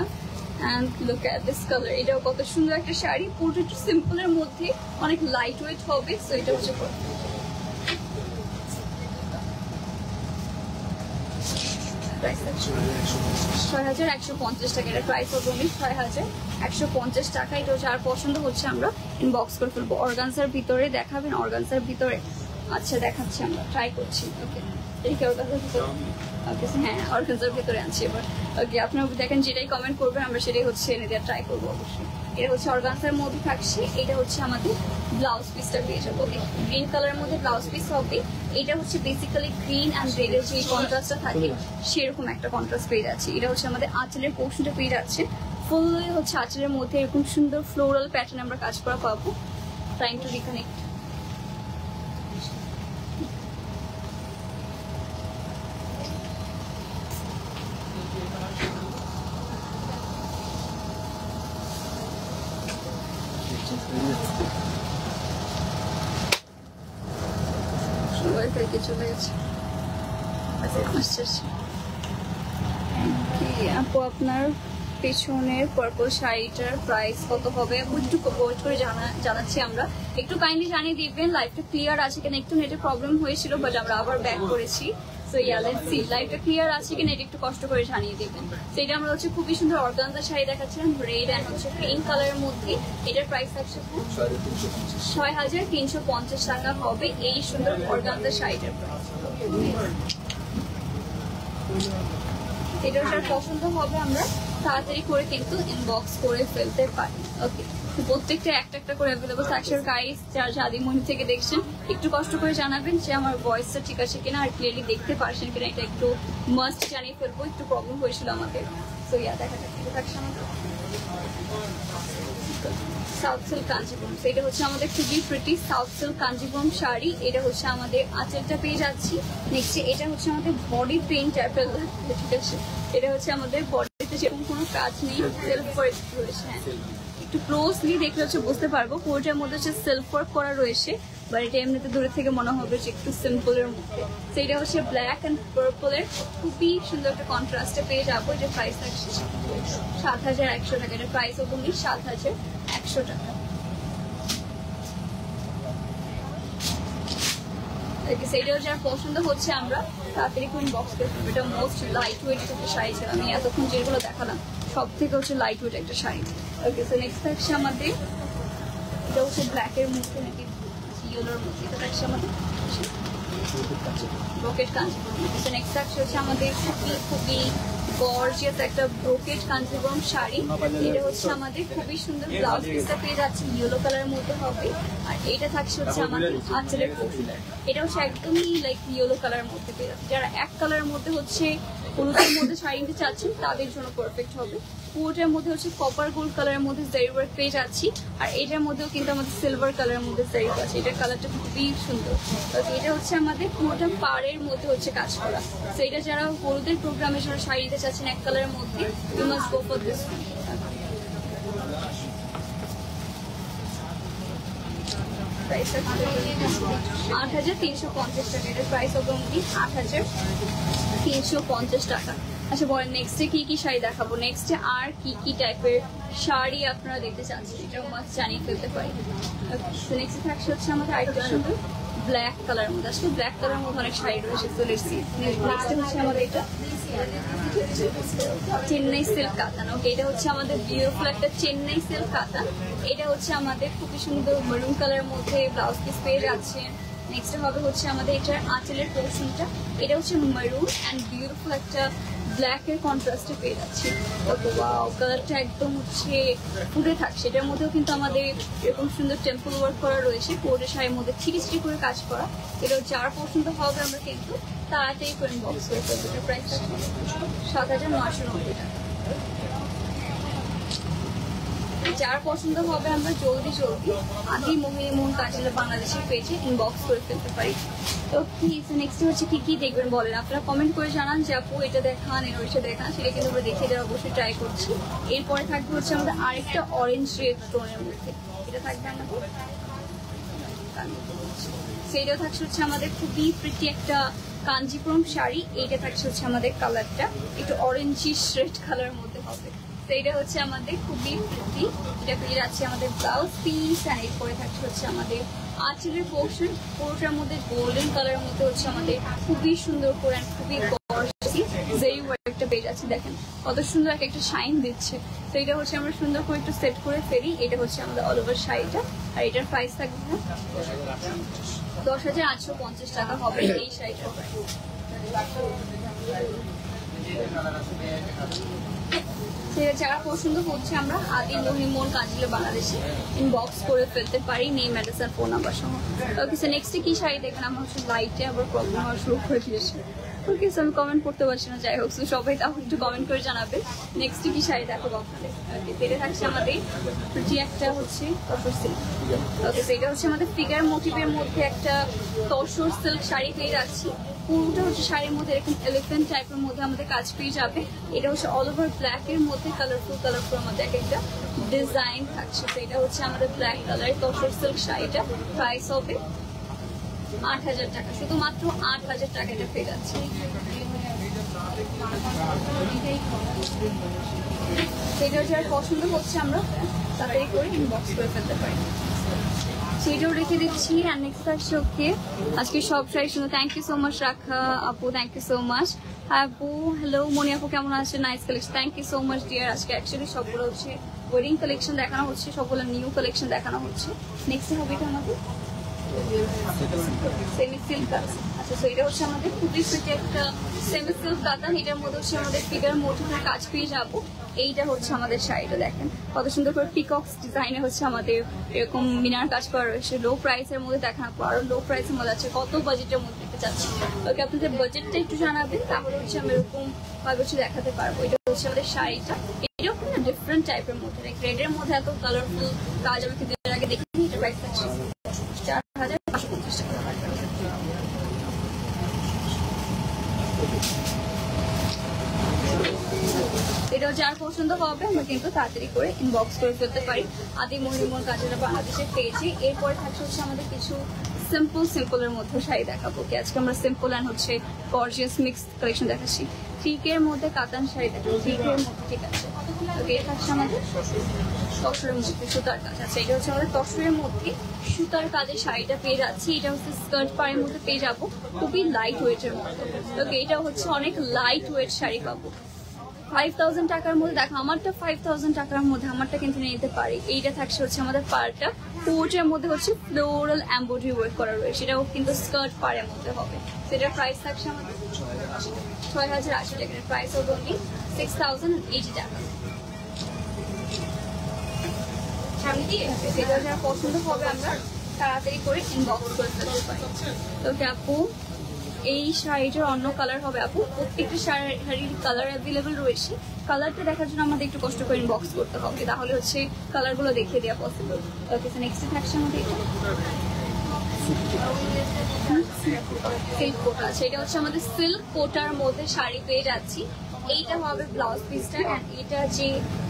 And look at this colour, এটাও কত সুন্দর একটা শাড়ি, পুরো একটু সিম্পলের মধ্যে অনেক লাইট ওয়েট হবে। সো এটা হচ্ছে 6,150 টাকা। এটা প্রাইস হবে 6,150 টাকা। এটা হচ্ছে আর পছন্দ হচ্ছে আমরা ইনবক্স করে ফেলবো। অর্গানজার ভিতরে দেখাবেন, অর্গানজার ভিতরে আচ্ছা দেখাচ্ছি, আমরা ট্রাই করছি। ওকে, এটা কি অর্গানজার ভিতরে? ওকে হ্যাঁ, অর্গানজার ভিতরে আনছি এবার। ওকে, আপনারা দেখেন যেটাই কমেন্ট করবেন আমরা সেটাই হচ্ছে এনে দেওয়ার ট্রাই করবো অবশ্যই। এটা হচ্ছে অর্গানজার মধ্যে থাকছে। এটা হচ্ছে আমাদের ব্লাউজ পিসটা পেয়ে যাবো। ওকে, গ্রিন কালারের মধ্যে ব্লাউজ পিস হবে। এটা হচ্ছে বেসিক্যালি গ্রিন অ্যান্ড রেডের যে কন্ট্রাস্টটা থাকে সেরকম একটা কন্ট্রাস্ট পেয়ে যাচ্ছে। এটা হচ্ছে আমাদের আঁচলের পোর্শনটা পেয়ে যাচ্ছে ফুললি হচ্ছে আঁচলের মধ্যে এরকম সুন্দর ফ্লোরাল প্যাটার্ন আমরা কাজ করা পাবো। Trying to reconnect. চলে গেছে আপু, আপনার পেছনের পার্পল শাড়িটার প্রাইস কত হবে? একটু ওয়েট করে জানাচ্ছি আমরা। একটু কাইন্ডলি জানিয়ে দিবেন লাইভটা ক্লিয়ার আছে কিনা। একটু নেটের প্রবলেম হয়েছিল বাট আমরা আবার ব্যাক করেছি। সো ইয়া লেটস সি লাইভটা ক্লিয়ার আছে কিনা, এটা একটু কষ্ট করে জানিয়ে দিবেন। তো এটা আমরা হচ্ছে খুবই সুন্দর অর্গানজা শাড়ি দেখাচ্ছিলাম, রেড অ্যান্ড হচ্ছে পিঙ্ক কালারের মধ্যে। এটার প্রাইস থাকছে 6,350 টাকা হবে এই সুন্দর অর্গানজা শাড়িটার প্রাইস। এটা যার পছন্দ হবে আমরা তাড়াতাড়ি করে কিন্তু ইনবক্স করে ফেলতে পারি। ওকে, প্রত্যেকটা একটা একটা করে অ্যাভেলেবল থাকছে। গাইস যারা জাদিমণি থেকে দেখছেন একটু কষ্ট করে জানাবেন যে আমার ভয়েসটা ঠিক আছে কিনা আর ক্লিয়ারলি দেখতে পারছেন কিনা। এটা একটু মাস্ট জানিয়ে ফেলবো, একটু প্রবলেম হয়েছিল আমাদের। সো ইয়া দেখা যাক এটা থাকছে আমাদের সাউথ সিল্ক কাঞ্জিপুরম। এটা হচ্ছে আমাদের খুবই pretty south silk Kanchipuram sari. এটা হচ্ছে আমাদের আঁচলটা পেয়ে যাচ্ছি। নেক্সট এটা হচ্ছে আমাদের বডি প্রিন্ট টাইপের, ঠিক আছে। এটা হচ্ছে আমাদের বডিতে সেরকম কোনো কাজ নেই, সেলফ ওয়ার্ক রয়েছে। হ্যাঁ, একটু ক্লোজলি দেখলে হচ্ছে বুঝতে পারবো পুরোটার মধ্যে হচ্ছে সেলফ ওয়ার্ক করা রয়েছে। বাট এটা এমনিতে দূরে থেকে মনে হবে যে একটু সিম্পলের মধ্যে। তো এটা হচ্ছে ব্ল্যাক অ্যান্ড পার্পলের খুবই সুন্দর একটা কন্ট্রাস্টে পেয়ে যাবো। এটা প্রাইস থাকছে 7,100 টাকা। এটা প্রাইস হবে 7,100 টাকা। সেইটাও যার পছন্দ হচ্ছে আমরা তাড়াতাড়ি কোন বক্স করে ফেলবো। এটা মোস্ট লাইট ওয়েট একটা শাড়ি ছিল, আমি এতক্ষণ যেগুলো দেখালাম সব থেকে হচ্ছে লাইট ওয়েট একটা শাড়ি। ওকে, সো নেক্সট থাকছে আমাদের এটা হচ্ছে ব্ল্যাকের মধ্যে নাকি ইয়েলোর মধ্যে। এটা থাকছে আমাদের ব্রোকেট কাঞ্জিপুরম। সো নেক্সট থাকছে হচ্ছে আমাদের খুবই গর্জিয়াস একটা ব্রোকেট কাঞ্জিপুরম শাড়ি। এটা হচ্ছে আমাদের খুবই সুন্দর ব্লাউজ পিসটা পেয়ে যাচ্ছে ইয়েলো কালারের মধ্যে হবে। আর এটা থাকছে হচ্ছে আমাদের আঁচলের পোর্শন। এটা হচ্ছে একদমই লাইক ইয়েলো কালারের মধ্যে পেয়ে যাচ্ছে। যারা এক কালারের মধ্যে হচ্ছে হলুদের মধ্যে শাড়ি নিতে চাচ্ছেন তাদের জন্য পারফেক্ট হবে। পুরোটার মধ্যে হচ্ছে কপার গোল্ড কালারের মধ্যে জারি ওয়ার্ক পেয়ে যাচ্ছি। আর এটার মধ্যেও কিন্তু আমাদের সিলভার কালারের মধ্যে জারি আছে, এটার কালারটা খুবই সুন্দর। তো এটা হচ্ছে আমাদের পুরোটা পাড়ের মধ্যে হচ্ছে কাজ করা। তো এটা যারা হলুদের প্রোগ্রামে যারা শাড়ি দিতে চাচ্ছেন এক কালারের মধ্যে, you must go for this. 8,350 টাকা, এটার প্রাইস হবে অনলি 8,350 টাকা। আচ্ছা বলেন নেক্সটে কি শাড়ি দেখাবো, নেক্সটে আর কি টাইপের শাড়ি আপনারা দেখতে চাচ্ছেন, এটা মাস্ট জানিয়ে ফেলতে পারি। নেক্সটে থাকছে হচ্ছে আমাদের আরেকটা সুন্দর ব্ল্যাক কালার মধ্যে, আসলে ব্ল্যাক কালার মধ্যে অনেক শাড়ি রয়েছে। তো নেক্সটে হচ্ছে আমাদের এটা চেন্নাই সিল্ক কাতান। ওকে, এটা হচ্ছে আমাদের বিউটিফুল একটা চেন্নাই সিল্ক কাতান। এটা হচ্ছে আমাদের খুবই সুন্দর মেরুন কালারের মধ্যে ব্লাউজ পিস পেয়ে যাচ্ছে। নেক্সট হবে হচ্ছে আমাদের এটার আঁচলের পোর্শনটা, এটা হচ্ছে মেরুন অ্যান্ড বিউটিফুল একটা ব্ল্যাক এর কন্ট্রাস্টে পেয়ে যাচ্ছি। ওকে, ওয়াও, কালারটা একদম হচ্ছে ফুটে থাকছে। এটার মধ্যেও কিন্তু আমাদের এরকম সুন্দর টেম্পল ওয়ার্ক করা রয়েছে, কোর্টের শাড়ির মধ্যে ছিটি করে কাজ করা। এটা যার পছন্দ হবে আমরা কিন্তু তাড়াতাড়ি করে বক্স করে ফেলবো। এটার প্রাইস আছে 7,990 টাকা। যার পছন্দ হবে আমরা জলদি আদি মোহিনী কাজল বাংলাদেশের পেজে ইনবক্স করে ফেলতে পারি। তো প্লিজ নেক্সট হচ্ছে কি দেখবেন বলেন, আপনারা কমেন্ট করে জানান যে আপু এটা দেখান ওইটা দেখান, সেটা কিন্তু আমরা দেখে দেওয়ার অবশ্যই ট্রাই করছি। এরপরে থাকবে হচ্ছে আমাদের আরেকটা অরেঞ্জ রেড টোনের মধ্যে, এটা থাকবে আমাদের সেইটাও থাকছে হচ্ছে আমাদের খুবই প্রিটি একটা কাঞ্জিপুরম শাড়ি। এইটা থাকছে হচ্ছে আমাদের কালারটা একটু অরেঞ্জিশ রেড কালার মধ্যে হবে। তো এটা হচ্ছে আমাদের খুবই প্রিটি, এটা পেয়ে যাচ্ছে আমাদের ব্লাউজ পিস অ্যান্ড এরপরে থাকছে হচ্ছে আমাদের আঁচলের পোর্শন, পুরোটার মধ্যে গোল্ডেন কালারের মধ্যে হচ্ছে আমাদের খুবই সুন্দর করে খুবই গর্জিয়াসি জেরি ওয়ার্কটা পেয়ে যাচ্ছে। দেখেন কত সুন্দর একটা শাইন দিচ্ছে। তো এটা হচ্ছে আমরা সুন্দর করে একটু সেট করে ফেলি। এটা হচ্ছে আমাদের অল ওভার শাড়িটা, আর এটার প্রাইস থাকবে 10,850 টাকা হবে এই শাড়িটার প্রাইস। যারা পছন্দ হচ্ছে আমরা আদি মোহিনী কাঞ্জিলে বাংলাদেশে ইনবক্স করে ফেলতে পারি নেম অ্যাড্রেস আর ফোন নাম্বার সহ। ওকে স্যার, নেক্সটে কি শাড়ি দেখেন? আমার হচ্ছে লাইটে আবার প্রবলেম হওয়া শুরু করে দিয়েছে। ওকে স্যার, আমি কমেন্ট করতে পারছি না, যাই হোক সবাই তাও একটু কমেন্ট করে জানাবে নেক্সটে কি শাড়ি দেখাবো আপনাদের। ওকে, এটা থাকছে আমাদের যে একটা হচ্ছে তসর সিল্ক। ওকে, এটা হচ্ছে আমাদের ফিগার মোটিভের মধ্যে একটা তসর সিল্ক শাড়ি পেয়ে যাচ্ছি। পুরোটা হচ্ছে শাড়ির মধ্যে এরকম এলিফেন্ট টাইপের মধ্যে আমাদের কাজ পেয়ে যাবে। এটা হচ্ছে অল ওভার ব্ল্যাক এর মধ্যে কালারফুল আমাদের একটা ডিজাইন থাকছে। তো এটা হচ্ছে আমাদের ব্ল্যাক কালারের তসর সিল্ক শাড়িটা, প্রাইস হবে 8,000 টাকা, শুধুমাত্র 8,000 টাকা এটা পেয়ে যাচ্ছে। সেটা যার পছন্দ হচ্ছে আমরা তাড়াতাড়ি করে ইনবক্স করে ফেলতে পারি, সেটাও রেখে দিচ্ছি। আর নেক্সট আসছে ওকে আজকে সব শাড়ির জন্য থ্যাংক ইউ সো মাচ রাখা আপু, থ্যাংক ইউ সো মাচ আপু। হ্যালো মনি আপু, কেমন আছে? Nice collection, thank you so much dear. আজকে অ্যাকচুয়ালি সবগুলো হচ্ছে ওয়েডিং কালেকশন দেখানো হচ্ছে, সবগুলো নিউ কালেকশন দেখানো হচ্ছে। নেক্সট হবে এটা আমাদের সেমি সিল্ক কাতান। আচ্ছা, তো এটা হচ্ছে আমাদের খুবই সুন্দর একটা সেমি সিল্ক কাতান। এটার মধ্যে হচ্ছে আমাদের ফিগার মোটিভের কাজ পেয়ে যাবো। এইটা হচ্ছে আমাদের শাড়িটা, দেখেন কত সুন্দর করে পিকক্স ডিজাইনে হচ্ছে আমাদের এরকম মিনার কাজ করা রয়েছে। লো প্রাইসের মধ্যে দেখানো আরো লো প্রাইসের মধ্যে আছে। কত বাজেটের মধ্যে দেখতে চাচ্ছি, ওকে আপনাদের বাজেটটা একটু জানাবেন, তাহলে হচ্ছে আমি এরকম ভাবে হচ্ছে দেখাতে পারবো। এটা হচ্ছে আমাদের শাড়িটা, এটাও কিন্তু ডিফারেন্ট টাইপের মধ্যে, রেডের মধ্যে এত কালারফুল কাজ আমি কিন্তু এর আগে দেখিনি। এটা প্রাইস থাকছে 4,550 টাকা। এটাও যার পছন্দ হবে আমরা কিন্তু তাড়াতাড়ি করে ইনবক্স করে ফেলতে পারি আদি মোহিনী কাঞ্জিলা বাংলাদেশের পেজে। এরপরে থাকছে হচ্ছে আমাদের কিছু সিম্পলের মধ্যে শাড়ি দেখাবো। আজকে আমরা সিম্পল অ্যান্ড হচ্ছে গর্জিয়াস মিক্স কালেকশন দেখাচ্ছি। থ্রিকের মধ্যে কাতান শাড়ি দেখাবো, থ্রিকের মধ্যে, ঠিক আছে। ওকে, এটা থাকছে আমাদের তসরের মধ্যে সুতার কাজ। আচ্ছা, এটা হচ্ছে আমাদের তসরের মধ্যে সুতার কাজের শাড়িটা পেয়ে যাচ্ছি। এটা হচ্ছে স্কার্ট পাড়ের মধ্যে পেয়ে যাবো, খুবই লাইট ওয়েটের মধ্যে। ওকে, এটা হচ্ছে অনেক লাইট ওয়েট শাড়ি পাবো 5,000 টাকার মধ্যে। দেখো আমারটা 5,000 টাকার মধ্যে, আমারটা কিন্তু নিতে পারি। এইটা থাকছে হচ্ছে আমাদের পাড়টা, কোটের মধ্যে হচ্ছে ফ্লোরাল এমব্রয়ডারি ওয়ার্ক করা রয়েছে। সেটাও কিন্তু স্কার্ট পাড়ের মধ্যে হবে। সেটার প্রাইস থাকছে আমাদের 6,080 টাকা, প্রাইস হবে অনলি 6,080 টাকা। সামনে দিয়ে সেটা যারা পছন্দ হবে আমরা তাড়াতাড়ি করে ইনবক্স করে ফেলতে পারি। তো আপু এই শাড়িটার অন্য কালার হবে আপু, প্রত্যেকটা শাড়ির কালার অ্যাভেলেবল রয়েছে। কালারটা দেখার জন্য আমাদের একটু কষ্ট করে ইনবক্স করতে হবে, তাহলে হচ্ছে কালারগুলো দেখিয়ে দেওয়া পসিবল। ওকে, নেক্সট থাকছে আমাদের এটা সিল্ক কোটা আছে, এটা হচ্ছে আমাদের সিল্ক কোটার মধ্যে শাড়ি পেয়ে যাচ্ছি। এইটা হবে ব্লাউজ পিসটা, অ্যান্ড এটা যে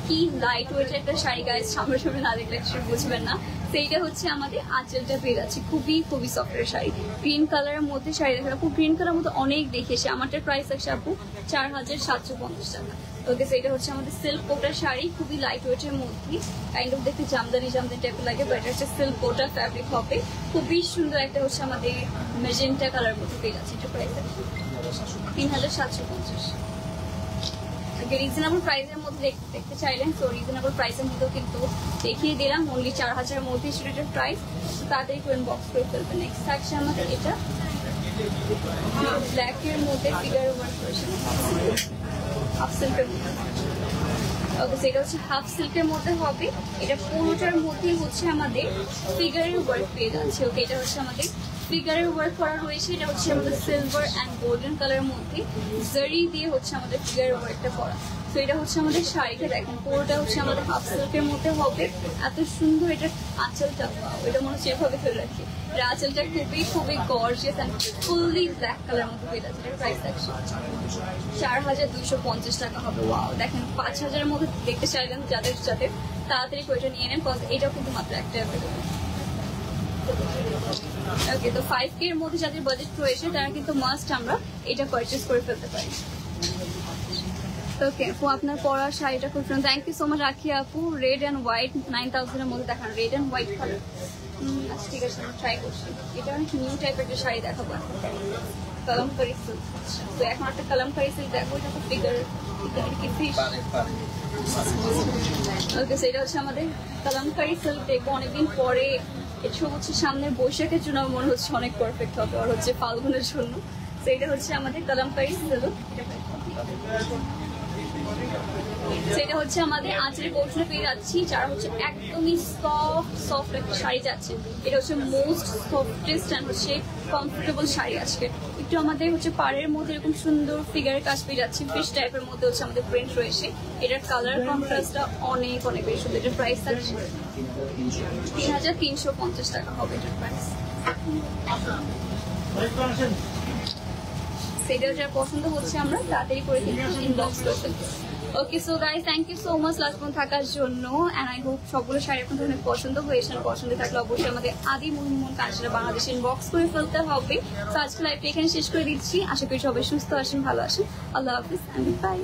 কি লাইট ওয়েট একটা শাড়ি গায়ে সামনে সামনে না দেখলে বুঝবেন না। সেইটা হচ্ছে আমাদের আঁচলটা পেয়ে যাচ্ছে, খুবই খুবই সফটের শাড়ি। গ্রিন কালারের মধ্যে শাড়ি দেখেন আপু, গ্রিন কালার মধ্যে অনেক দেখেছি। আমারটার প্রাইস আছে আপু 4750 টাকা। ওকে, সেটা হচ্ছে আমাদের সিল্ক কোটার শাড়ি, খুবই লাইট ওয়েটের মধ্যে, কাইন্ড অফ দেখতে জামদানি জামদানি টাইপের লাগে, বাট এটা হচ্ছে সিল্ক কোটা ফ্যাব্রিক হবে। খুবই সুন্দর একটা হচ্ছে আমাদের মেজেন্টা কালার মধ্যে পেয়ে যাচ্ছে। এটা প্রাইস আছে 3750। রিজনেবল প্রাইসের মধ্যে দেখতে চাইলেন, তো রিজনেবল প্রাইসের মধ্যেও কিন্তু দেখিয়ে দিলাম। অনলি 4000 মধ্যে স্টুডেন্টের প্রাইস, তাড়াতাড়ি করে বক্স করে ফেলবেন। নেক্সট থাকছে আমাদের এটা ব্ল্যাকের মধ্যে ফিগার ওয়ার্ক করেছে, হাফ সিল্কের মধ্যে। ওকে, সেটা হচ্ছে হাফ সিল্কের মধ্যে হবে। এটা পুরোটার মধ্যেই হচ্ছে আমাদের ফিগারের ওয়ার্ক পেয়ে যাচ্ছে। ওকে, এটা হচ্ছে আমাদের ফিগারের ওয়ার্ক করা রয়েছে। এটা হচ্ছে আমাদের সিলভার অ্যান্ড গোল্ডেন কালারের মধ্যে জারি দিয়ে হচ্ছে আমাদের ফিগারের ওয়ার্কটা করা। তো এটা হচ্ছে আমাদের শাড়িটা দেখেন, পুরোটা হচ্ছে আমাদের হাফ সিল্কের মধ্যে হবে। এত সুন্দর এটা আঁচলটা, এটা মনে হচ্ছে এভাবে ফেলে রাখি। এটা আঁচলটা খুবই খুবই gorgeous and fully black colour মধ্যে পেয়ে যাচ্ছে। এটার প্রাইস থাকছে 4250 টাকা হবে। ওয়াও, দেখেন 5000-এর মধ্যে দেখতে চাইলেন যাদের যাদের তাড়াতাড়ি করে নিয়ে নেন, কজ এটাও কিন্তু মাত্র একটা অ্যাভেলেবল। ওকে, তো 5K এর মধ্যে যাদের বাজেট রয়েছে তারা কিন্তু মাস্ট আমরা এটা পারচেজ করে ফেলতে পারি। ওকে আপু, আপনার পরা শাড়িটা খুব সুন্দর, থ্যাংক ইউ সো মাচ রাখি আপু। রেড অ্যান্ড হোয়াইট 9000 এর মধ্যে দেখান, রেড অ্যান্ড হোয়াইট কালার। আচ্ছা ঠিক আছে, আমি ট্রাই করছি। এটা অনেক নিউ টাইপের একটা শাড়ি দেখাবো এখন, কালামকারি সিল্ক। তো এখন একটা কালামকারি সিল্ক দেখো, এটা তো ফিগার কি ফিশ। ওকে, সেটা হচ্ছে আমাদের কালামকারি সিল্ক। দেখবো অনেকদিন পরে এটা হচ্ছে সামনের বৈশাখের জন্য মনে হচ্ছে অনেক পারফেক্ট হবে, আর হচ্ছে ফাল্গুনের জন্য। তো এটা হচ্ছে আমাদের কালামকারি সিল্ক। সেটা হচ্ছে আমাদের আঁচলের পোর্শনে পেয়ে যাচ্ছি, যারা হচ্ছে একদমই সফট একটা শাড়ি যাচ্ছে। এটা হচ্ছে মোস্ট সফটেস্ট অ্যান্ড হচ্ছে কমফোর্টেবল শাড়ি আজকে। একটু আমাদের হচ্ছে পাড়ের মধ্যে এরকম সুন্দর ফিগারের কাজ পেয়ে যাচ্ছি, ফিশ টাইপের মধ্যে হচ্ছে আমাদের প্রিন্ট রয়েছে। এটার কালার কন্ট্রাস্টটা অনেক অনেক বেশি সুন্দর। এটার প্রাইস থাকছে 3350 টাকা হবে এটার প্রাইস। সেটা যার পছন্দ হচ্ছে আমরা তাড়াতাড়ি করে ইনবক্স করে ফেলবো। Okay, so guys, thank you so much last পর্যন্ত থাকার জন্য, অ্যান্ড আই হোপ সবগুলো শাড়ি আপনাদের অনেক পছন্দ হয়েছে। পছন্দ থাকলে অবশ্যই আমাদের আদি মুনমুন কাজটা বাংলাদেশে ইনবক্স করে ফেলতে হবে। তো আজকে লাইভটা এখানে শেষ করে দিচ্ছি। আশা করি সবাই সুস্থ আসেন, ভালো আসেন। আল্লাহ হাফিজ, বাই।